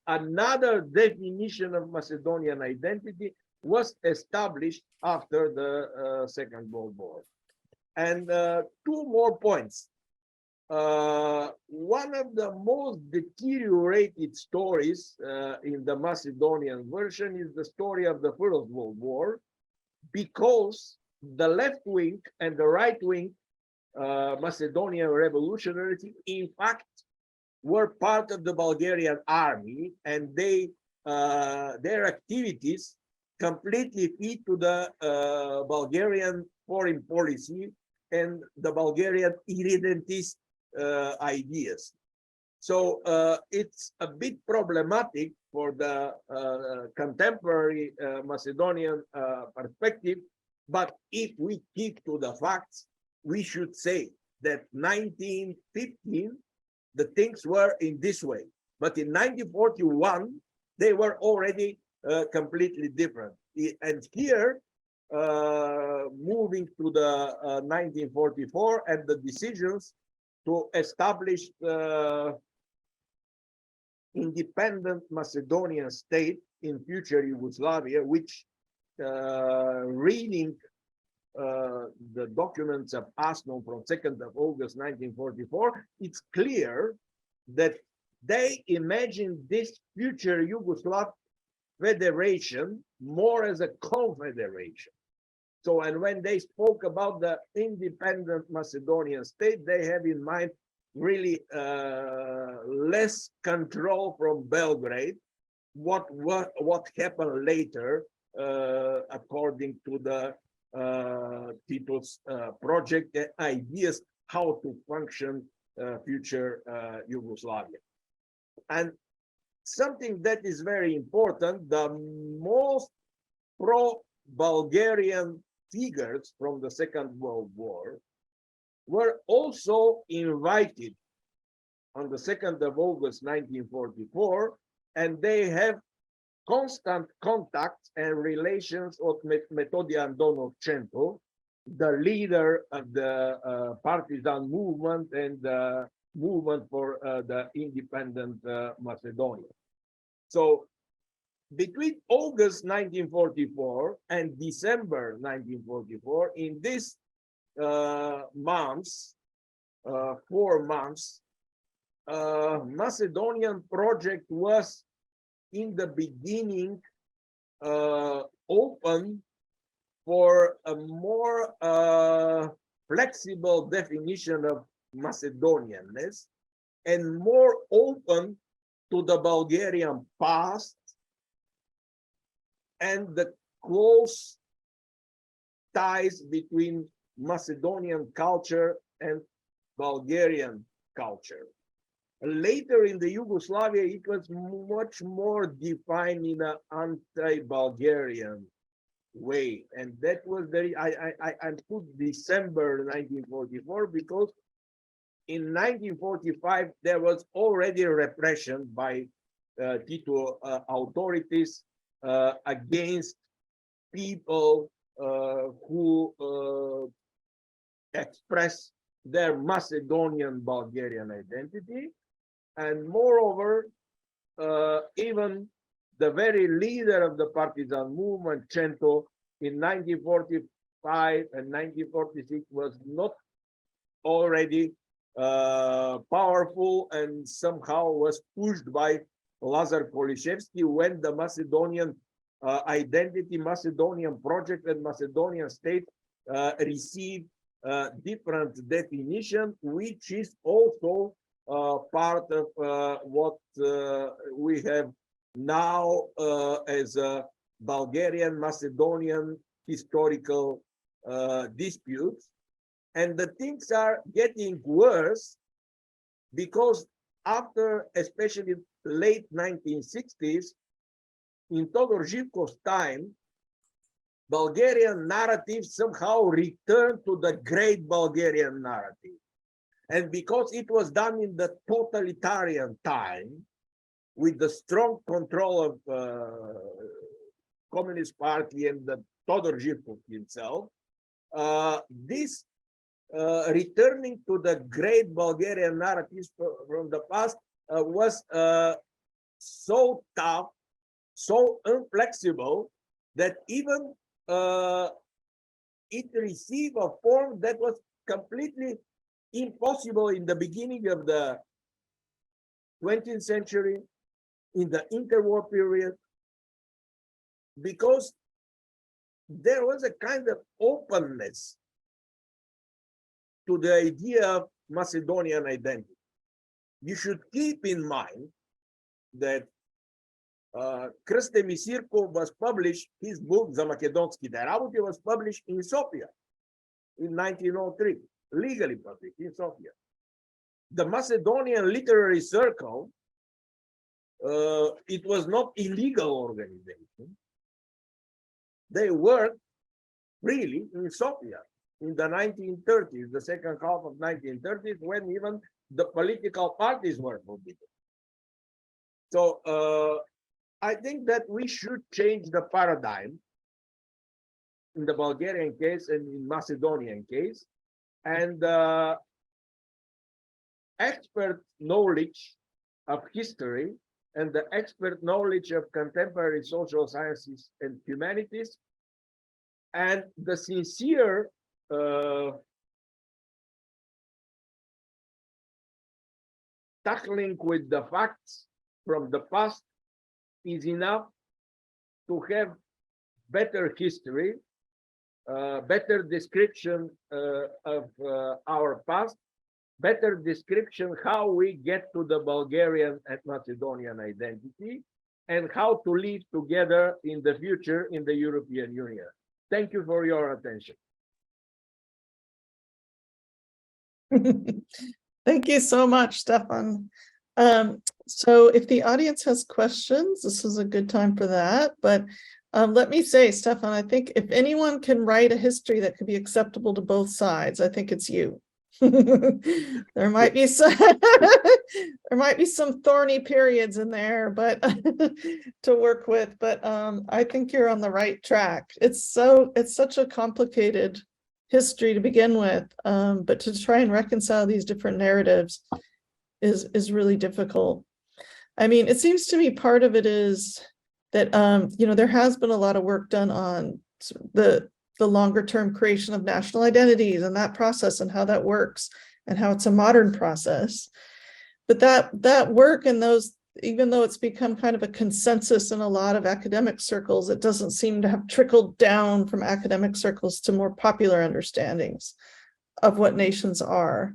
another definition of Macedonian identity was established after the Second World War. And two more points. One of the most deteriorated stories in the Macedonian version is the story of the First World War, because the left wing and the right wing Macedonian revolutionaries, in fact, were part of the Bulgarian army, and they their activities completely fit to the Bulgarian foreign policy and the Bulgarian irredentist ideas. So it's a bit problematic for the contemporary Macedonian perspective, but if we keep to the facts, we should say that 1915, the things were in this way, but in 1941, they were already completely different. And here, moving to the 1944 and the decisions to establish the independent Macedonian state in future Yugoslavia, which reading the documents of ASNOM from 2nd of August 1944, it's clear that they imagine this future Yugoslav federation more as a confederation. So, and when they spoke about the independent Macedonian state, they have in mind really less control from Belgrade. What happened later, according to the Tito's project ideas, how to function future Yugoslavia. And something that is very important, the most pro-Bulgarian figures from the Second World War were also invited on the 2nd of August 1944, and they have constant contacts and relations with Metodi Andonovchenko, the leader of the partisan movement and the movement for the independent Macedonia. So between August 1944 and December 1944, in these months, 4 months, Macedonian project was in the beginning open for a more flexible definition of Macedonianness and more open to the Bulgarian past and the close ties between Macedonian culture and Bulgarian culture. Later in the Yugoslavia, it was much more defined in an anti-Bulgarian way, and that was very. I put December 1944 because in 1945 there was already repression by Tito authorities against people who express their Macedonian Bulgarian identity. And moreover, even the very leader of the partisan movement, Cento, in 1945 and 1946 was not already powerful and somehow was pushed by Lazar Kolishevsky when the Macedonian identity, Macedonian project and Macedonian state received different definition, which is also part of what we have now as a Bulgarian-Macedonian historical disputes. And the things are getting worse because after, especially late 1960s, in Todor Živko's time, Bulgarian narrative somehow returned to the great Bulgarian narrative. And because it was done in the totalitarian time, with the strong control of Communist Party and the Todor Živko himself, this returning to the great Bulgarian narratives from the past was so tough, so inflexible, that even it received a form that was completely impossible in the beginning of the 20th century, in the interwar period, because there was a kind of openness to the idea of Macedonian identity. You should keep in mind that Krste Misirko was published, his book, Za Makedonski Derabuti, was published in Sofia in 1903, legally published in Sofia. The Macedonian Literary Circle, it was not illegal organization. They worked freely in Sofia in the 1930s, the second half of 1930s, when even the political parties were forbidden. So I think that we should change the paradigm in the Bulgarian case and in Macedonian case, and expert knowledge of history and the expert knowledge of contemporary social sciences and humanities, and the sincere tackling with the facts from the past is enough to have better history, better description of our past, better description how we get to the Bulgarian and Macedonian identity, and how to live together in the future in the European Union. Thank you for your attention. Thank you so much, Stefan. So if the audience has questions, this is a good time for that. But let me say, Stefan, I think if anyone can write a history that could be acceptable to both sides, I think it's you. There might be some thorny periods in there, but to work with. But I think you're on the right track. It's such a complicated history to begin with, but to try and reconcile these different narratives is really difficult. I mean, it seems to me part of it is that there has been a lot of work done on the longer term creation of national identities and that process and how that works and how it's a modern process. But that work and those, even though it's become kind of a consensus in a lot of academic circles, it doesn't seem to have trickled down from academic circles to more popular understandings of what nations are.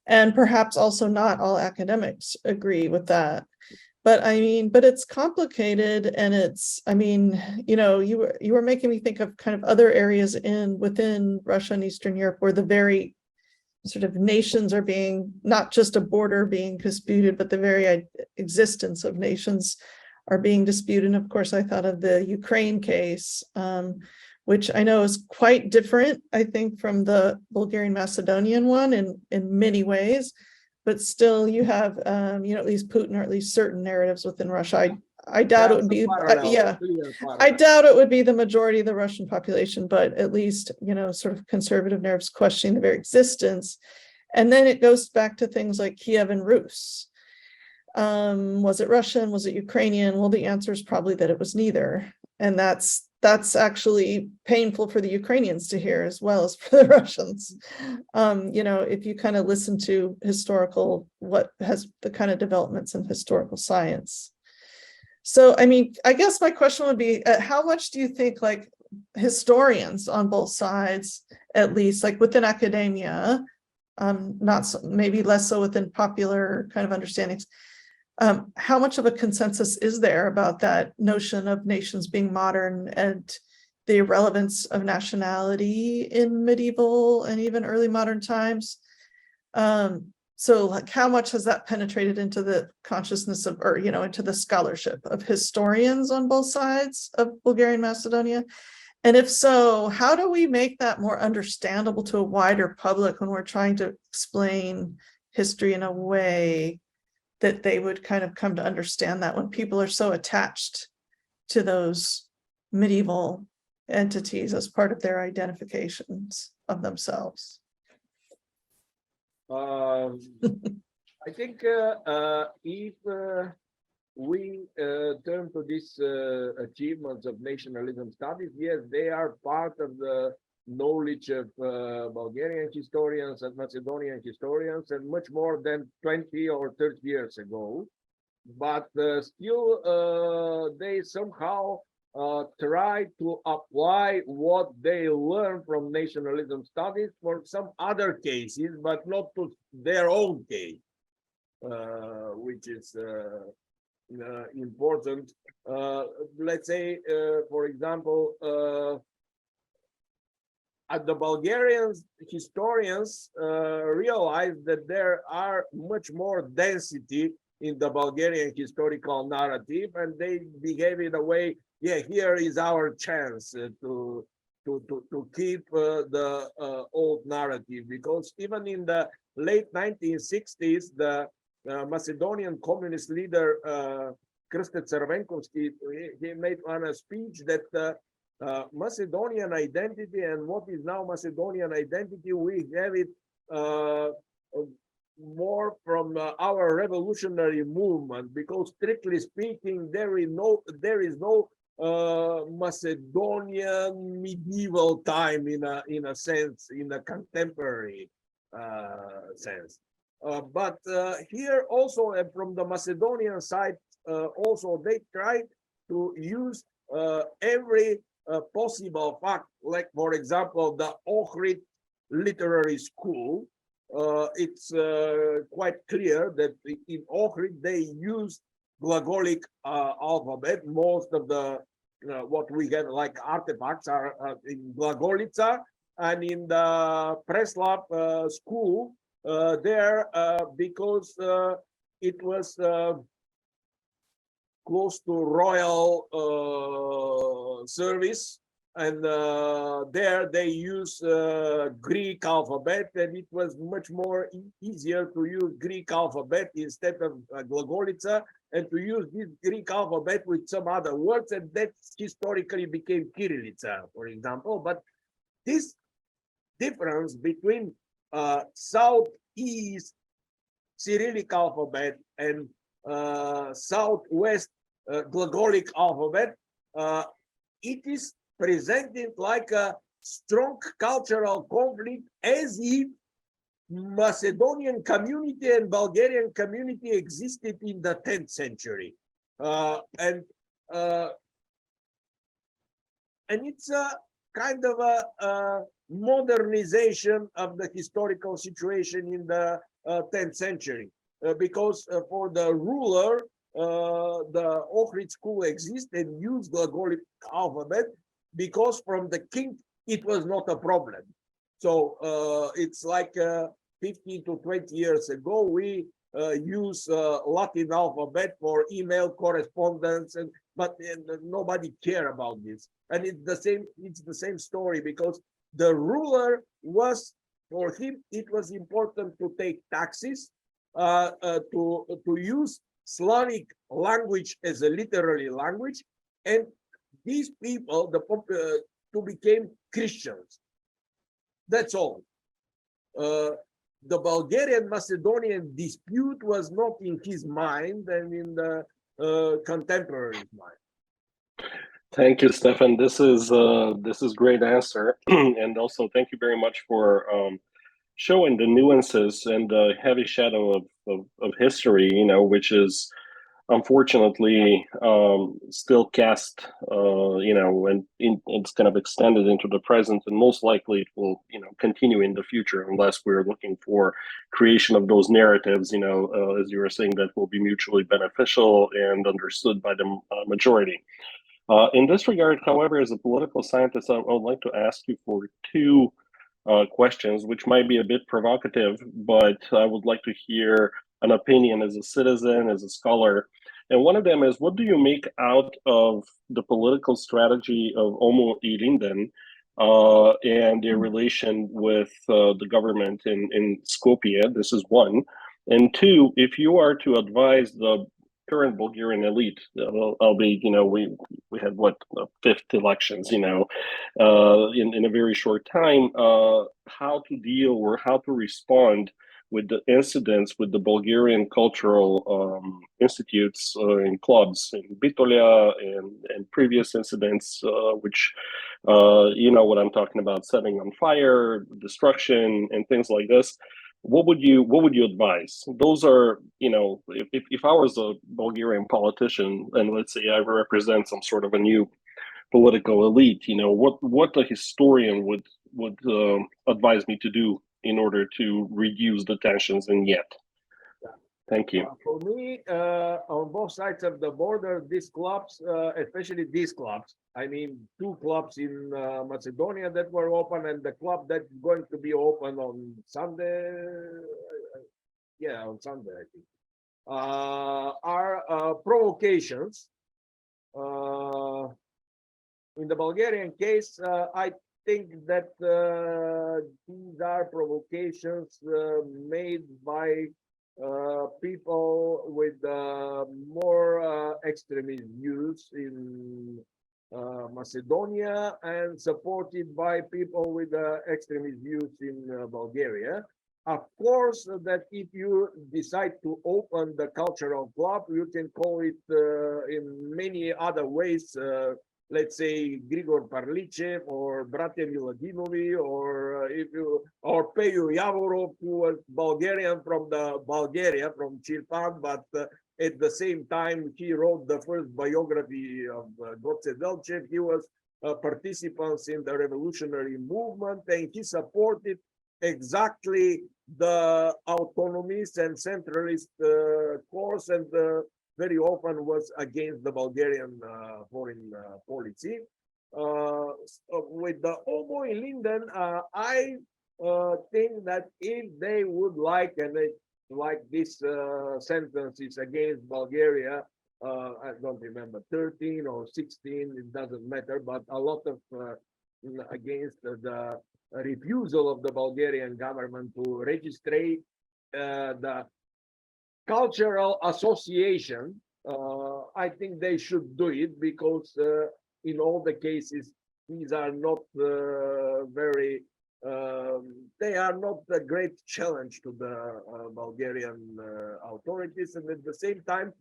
And perhaps also not all academics agree with that. But I mean, but it's complicated, and it's, I mean, you were making me think of kind of other areas within Russia and Eastern Europe where the very sort of nations are being, not just a border being disputed, but the very existence of nations are being disputed. And of course, I thought of the Ukraine case, which I know is quite different, I think, from the Bulgarian-Macedonian one in many ways. But still, you have, at least Putin, or at least certain narratives within Russia. I doubt it would be, I doubt it would be the majority of the Russian population, but at least, sort of conservative narratives questioning the very existence. And then it goes back to things like Kiev and Rus. Was it Russian? Was it Ukrainian? Well, the answer is probably that it was neither. And that's actually painful for the Ukrainians to hear as well as for the Russians. If you kind of listen to what has the kind of developments in historical science. So, I mean, I guess my question would be, how much do you think like historians on both sides, at least like within academia, not so, maybe less so within popular kind of understandings, how much of a consensus is there about that notion of nations being modern and the relevance of nationality in medieval and even early modern times? So like how much has that penetrated into the consciousness of, or, into the scholarship of historians on both sides of Bulgarian Macedonia? And if so, how do we make that more understandable to a wider public when we're trying to explain history in a way that they would kind of come to understand that when people are so attached to those medieval entities as part of their identifications of themselves? I think if we turn to these achievements of nationalism studies, yes, they are part of the knowledge of Bulgarian historians and Macedonian historians, and much more than 20 or 30 years ago. But still, they somehow try to apply what they learn from nationalism studies for some other cases, but not to their own case, which is important. Let's say, for example, the Bulgarian historians realized that there are much more density in the Bulgarian historical narrative, and they behave in a way, yeah, here is our chance to keep the old narrative, because even in the late 1960s, the Macedonian communist leader Krste Crvenkovski, he made on a speech that Macedonian identity and what is now Macedonian identity, we have it more from from our revolutionary movement, because strictly speaking, there is no Macedonian medieval time in a sense, in a contemporary sense. But here also, from the Macedonian side, also they tried to use every possible fact, like for example, the Ohrid Literary School. It's quite clear that in Ohrid they used Glagolic alphabet. Most of the what we get like artifacts are in Glagolica, and in the Preslav school there because it was close to royal service, and there they use Greek alphabet, and it was much more easier to use Greek alphabet instead of Glagolica, and to use this Greek alphabet with some other words, and that historically became Kirillitsa, for example. But this difference between Southeast Cyrillic alphabet and Southwest Glagolic alphabet, it is presented like a strong cultural conflict, as if Macedonian community and Bulgarian community existed in the 10th century. And it's a kind of a modernization of the historical situation in the 10th century. Because for the ruler, the Ohrid school exists and used the Glagolic alphabet, because from the king it was not a problem. So it's like 15 to 20 years ago we use Latin alphabet for email correspondence, but nobody care about this. And it's the same story, because the ruler was, for him it was important to take taxes, to use Slavic language as a literary language, and these people, to become Christians. That's all. The Bulgarian-Macedonian dispute was not in his mind and in the contemporary mind. Thank you, Stefan. This is great answer, and also thank you very much for showing the nuances and the heavy shadow of history, which is unfortunately still cast, and it's kind of extended into the present, and most likely it will, continue in the future, unless we're looking for creation of those narratives, as you were saying, that will be mutually beneficial and understood by the majority. In this regard, however, as a political scientist, I would like to ask you for two questions, which might be a bit provocative, but I would like to hear an opinion as a citizen, as a scholar. And one of them is, what do you make out of the political strategy of Omo Ilinden and their relation with the government in Skopje? This is one. And two, if you are to advise the current Bulgarian elite, albeit, we had fifth elections, in a very short time, how to deal or how to respond with the incidents with the Bulgarian cultural institutes and clubs in Bitolia and previous incidents, which, what I'm talking about, setting on fire, destruction, and things like this. What would you advise? Those are, if I was a Bulgarian politician and let's say I represent some sort of a new political elite, what a historian would advise me to do in order to reduce the tensions in Yet. Thank you. For me, on both sides of the border, these clubs, especially these clubs, I mean, two clubs in Macedonia that were open, and the club that's going to be open on Sunday, on Sunday, I think, are provocations. In the Bulgarian case, I think that these are provocations made by people with more extremist views in Macedonia, and supported by people with extremist views in Bulgaria. Of course, that if you decide to open the cultural club, you can call it in many other ways. Let's say Grigor Parlichev or Bratya Miladinovi, or if you or Peju Yavorov, who was Bulgarian from Bulgaria, from Chirpan, but at the same time he wrote the first biography of Stefan Detchev. He was participants in the revolutionary movement, and he supported exactly the autonomist and centralist course, and very often was against the Bulgarian foreign policy. With the Omo in Linden, I think that if they would like, and they like this sentence is against Bulgaria, I don't remember, 13 or 16, it doesn't matter, but a lot of against the refusal of the Bulgarian government to register the cultural association. I think they should do it, because in all the cases, these are not very, they are not a great challenge to the Bulgarian authorities. And at the same time,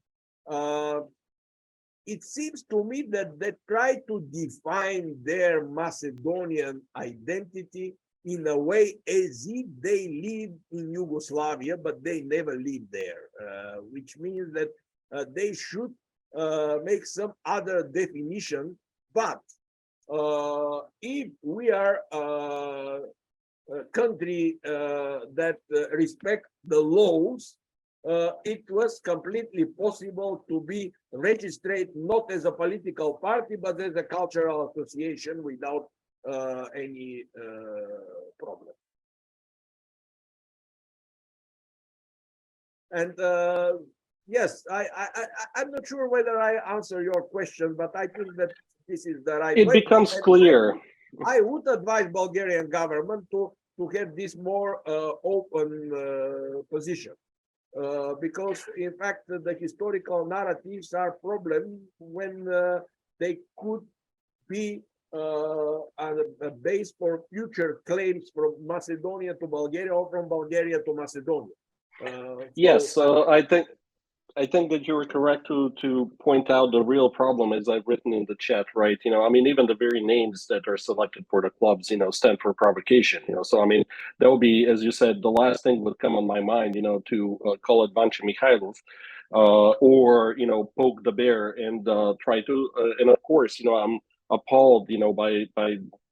it seems to me that they try to define their Macedonian identity in a way as if they live in Yugoslavia, but they never lived there, which means that they should make some other definition. But if we are a country that respect the laws, it was completely possible to be registered not as a political party, but as a cultural association without any problem. And yes, I'm not sure whether I answer your question, but I think that this is the right It way. becomes And clear. I would advise Bulgarian government to have this more open position. Because in fact the historical narratives are problem when they could be a base for future claims from Macedonia to Bulgaria, or from Bulgaria to Macedonia. Yes, I think that you were correct to point out the real problem, as I've written in the chat, right? You know, I mean, even the very names that are selected for the clubs, you know, stand for provocation, you know. So, I mean, that would be, as you said, the last thing would come on my mind, you know, to call it Vancha Mikhailov, or, you know, poke the bear and try to, and of course, you know, I'm appalled, you know, by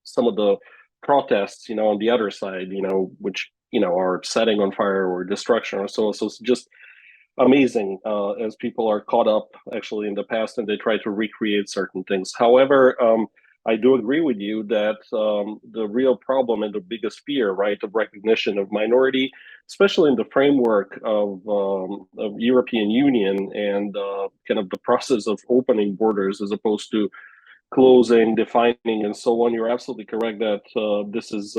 some of the protests, you know, on the other side, you know, which, you know, are setting on fire or destruction or so. So it's just amazing as people are caught up actually in the past and they try to recreate certain things. However, I do agree with you that the real problem and the biggest fear, right, of recognition of minority, especially in the framework of European Union and kind of the process of opening borders as opposed to closing, defining, and so on. You're absolutely correct that this is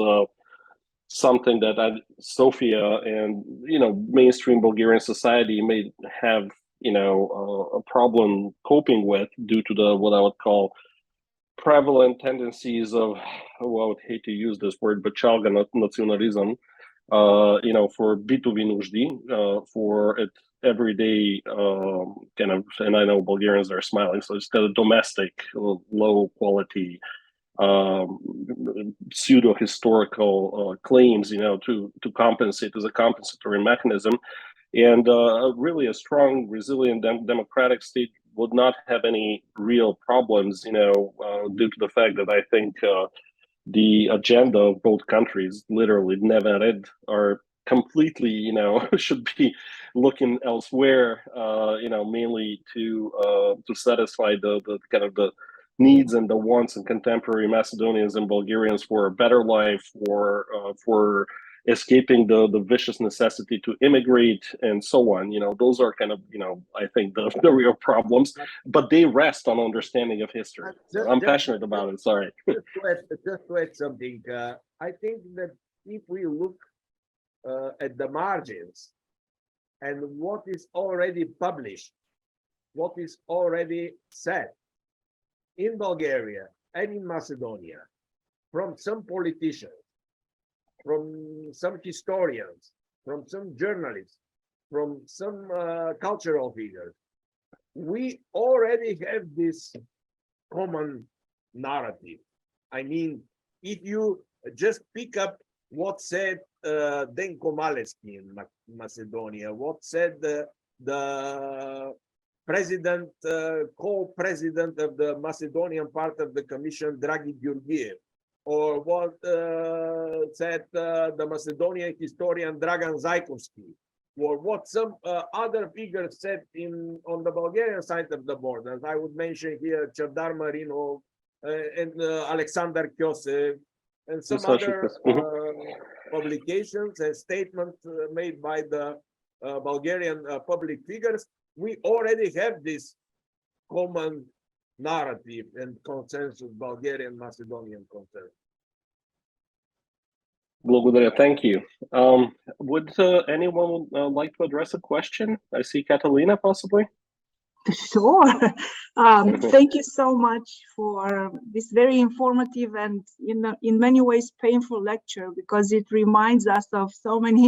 something that Sofia and, you know, mainstream Bulgarian society may have, you know, a problem coping with due to the what I would call prevalent tendencies of, well, I would hate to use this word, but chalga nationalism, you know, for bitovi нужди, for it everyday kind of, and I know Bulgarians are smiling, so it's kind of domestic, low quality pseudo historical claims, you know, to compensate as a compensatory mechanism, and really a strong, resilient, democratic state would not have any real problems, you know, due to the fact that I think the agenda of both countries, literally never read, are completely, you know, should be looking elsewhere, you know, mainly to satisfy the kind of the needs and the wants and contemporary Macedonians and Bulgarians for a better life, for escaping the vicious necessity to immigrate and so on. You know, those are kind of, you know, I think the real problems, but they rest on understanding of history. I'm passionate about it. Sorry. Just to add something, I think that if we look at the margins and what is already published, what is already said in Bulgaria and in Macedonia from some politicians, from some historians, from some journalists, from some cultural figures. We already have this common narrative. I mean, if you just pick up what said Denko Maleski in Macedonia, what said the president, co-president of the Macedonian part of the commission, Dragi Georgiev, or what said the Macedonian historian Dragan Zajkovski, or what some other figures said on the Bulgarian side of the borders. I would mention here Chardar Marinov and Alexander Kyosev, and some other publications and statements made by the Bulgarian public figures. We already have this common narrative and consensus, Bulgarian-Macedonian consensus. Благодаря. Thank you. Would anyone like to address a question? I see Catalina possibly. Sure. Thank you so much for this very informative and in many ways painful lecture, because it reminds us of so many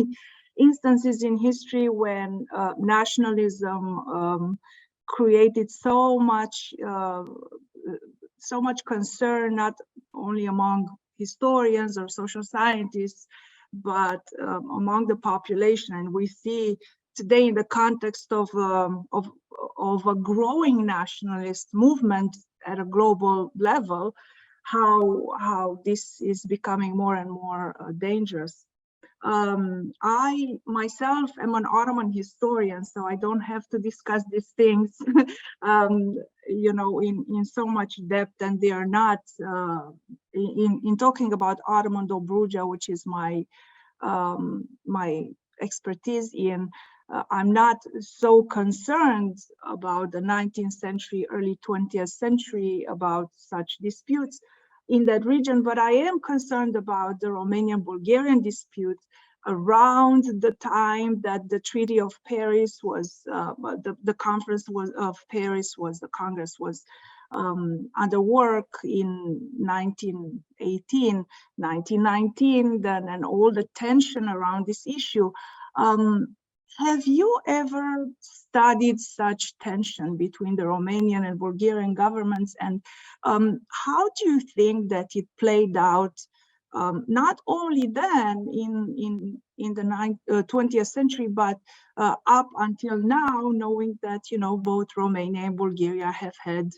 instances in history when nationalism created so much concern, not only among historians or social scientists, but among the population. And we see today, in the context of a growing nationalist movement at a global level, how this is becoming more and more dangerous. I myself am an Ottoman historian, so I don't have to discuss these things, in so much depth, and they are not in talking about Ottoman Dobruja, which is my expertise in. I'm not so concerned about the 19th century, early 20th century, about such disputes in that region, but I am concerned about the Romanian-Bulgarian dispute around the time that the Treaty of Paris was, the Conference of Paris was, the Congress was under work in 1918, 1919, then, and all the tension around this issue. Have you ever studied such tension between the Romanian and Bulgarian governments, and how do you think that it played out, not only then in the 20th century, but up until now, knowing that both Romania and Bulgaria have had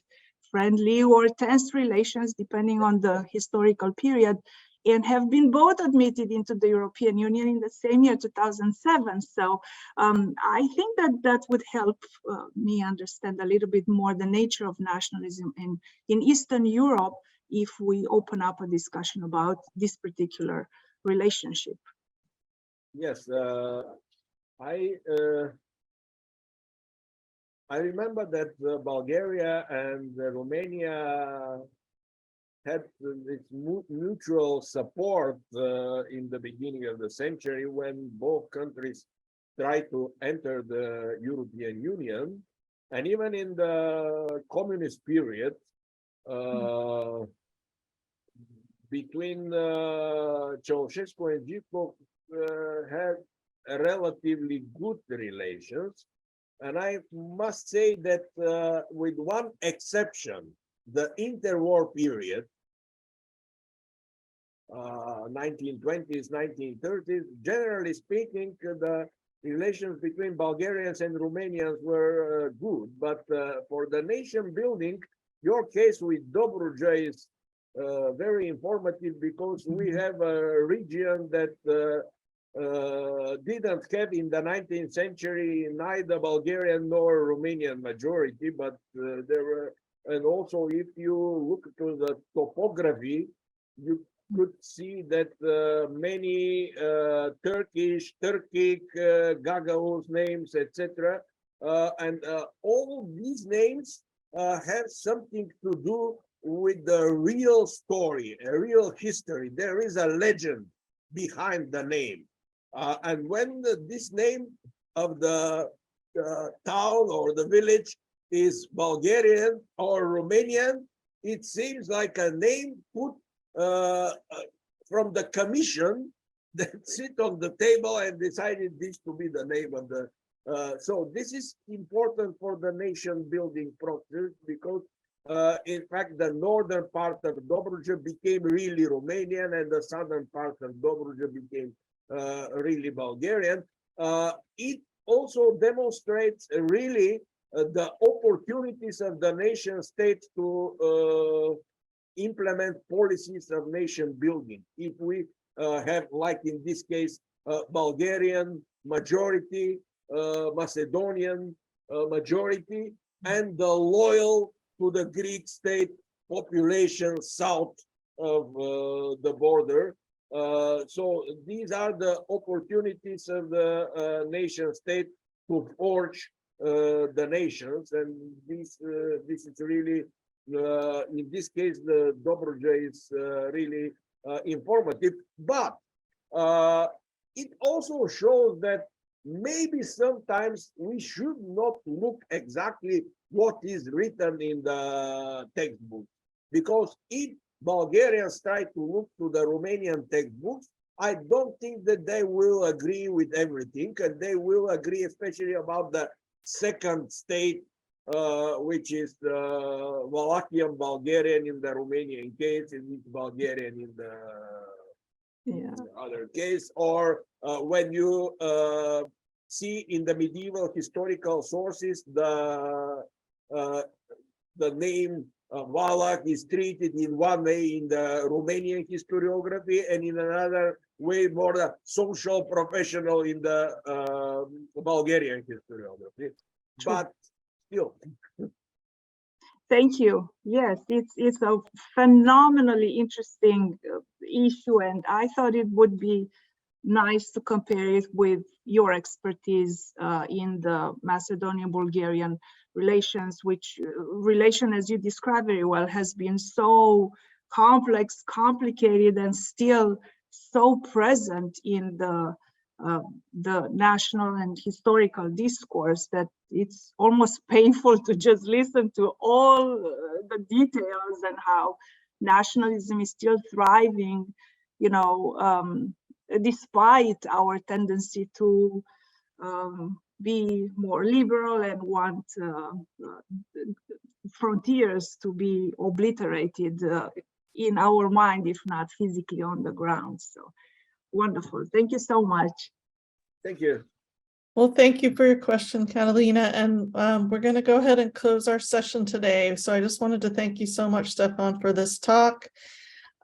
friendly or tense relations depending on the historical period, and have been both admitted into the European Union in the same year, 2007. So I think that would help me understand a little bit more the nature of nationalism in Eastern Europe if we open up a discussion about this particular relationship. Yes, I remember that Bulgaria and Romania had this mutual support in the beginning of the century when both countries tried to enter the European Union. And even in the communist period, between Ceausescu and Zhivkov had relatively good relations. And I must say that with one exception, the interwar period, 1920s, 1930s, generally speaking, the relations between Bulgarians and Romanians were good. But for the nation building, your case with Dobruja is very informative, because we have a region that didn't have in the 19th century neither Bulgarian nor Romanian majority, but there were. And also, if you look to the topography, you could see that many Turkic, Gagauz names, etc. And all these names have something to do with the real story, a real history. There is a legend behind the name. And when this name of the town or the village is Bulgarian or Romanian, it seems like a name put from the commission that sit on the table and decided this to be the name of the. So this is important for the nation building process because in fact, the northern part of Dobruja became really Romanian and the southern part of Dobruja became really Bulgarian. It also demonstrates really the opportunities of the nation state to implement policies of nation building. If we have, like in this case, Bulgarian majority, Macedonian majority, and the loyal to the Greek state population south of the border. So these are the opportunities of the nation state to forge the nations, and this is really in this case the Dobruja is really informative, but it also shows that maybe sometimes we should not look exactly what is written in the textbook, because if Bulgarians try to look to the Romanian textbooks, I don't think that they will agree with everything, and they will agree especially about the second state, which is Wallachian Bulgarian in the Romanian case, and it's Bulgarian in the other case, or when you see in the medieval historical sources the name Wallach is treated in one way in the Romanian historiography and in another way more the social professional in the Bulgarian historiography. True. But still. Thank you. Yes, it's a phenomenally interesting issue, and I thought it would be nice to compare it with your expertise in the Macedonian-Bulgarian relations, which relation, as you describe very well, has been so complex, complicated, and still so present in the national and historical discourse that it's almost painful to just listen to all the details and how nationalism is still thriving, you know, despite our tendency to be more liberal and want frontiers to be obliterated in our mind, if not physically on the ground. So wonderful. Thank you so much. Thank you. Well, thank you for your question, Catalina. And we're going to go ahead and close our session today. So I just wanted to thank you so much, Stefan, for this talk.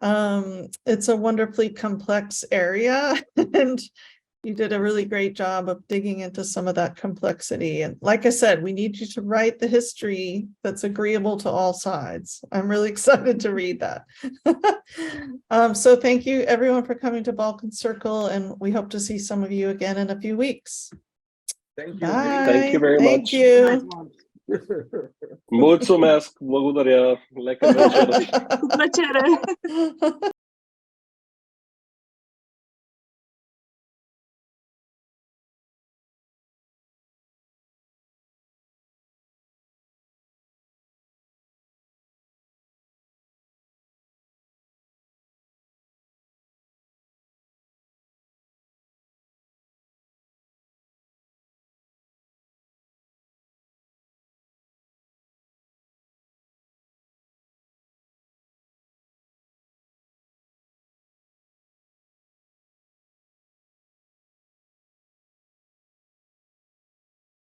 It's a wonderfully complex area, and you did a really great job of digging into some of that complexity. And like I said, we need you to write the history that's agreeable to all sides. I'm really excited to read that. So thank you everyone for coming to Balkan Circle, and we hope to see some of you again in a few weeks. Thank you. Bye. Thank you very Thank much. you. Mulțumesc, благодаря, lecker večer. Cu plăcere.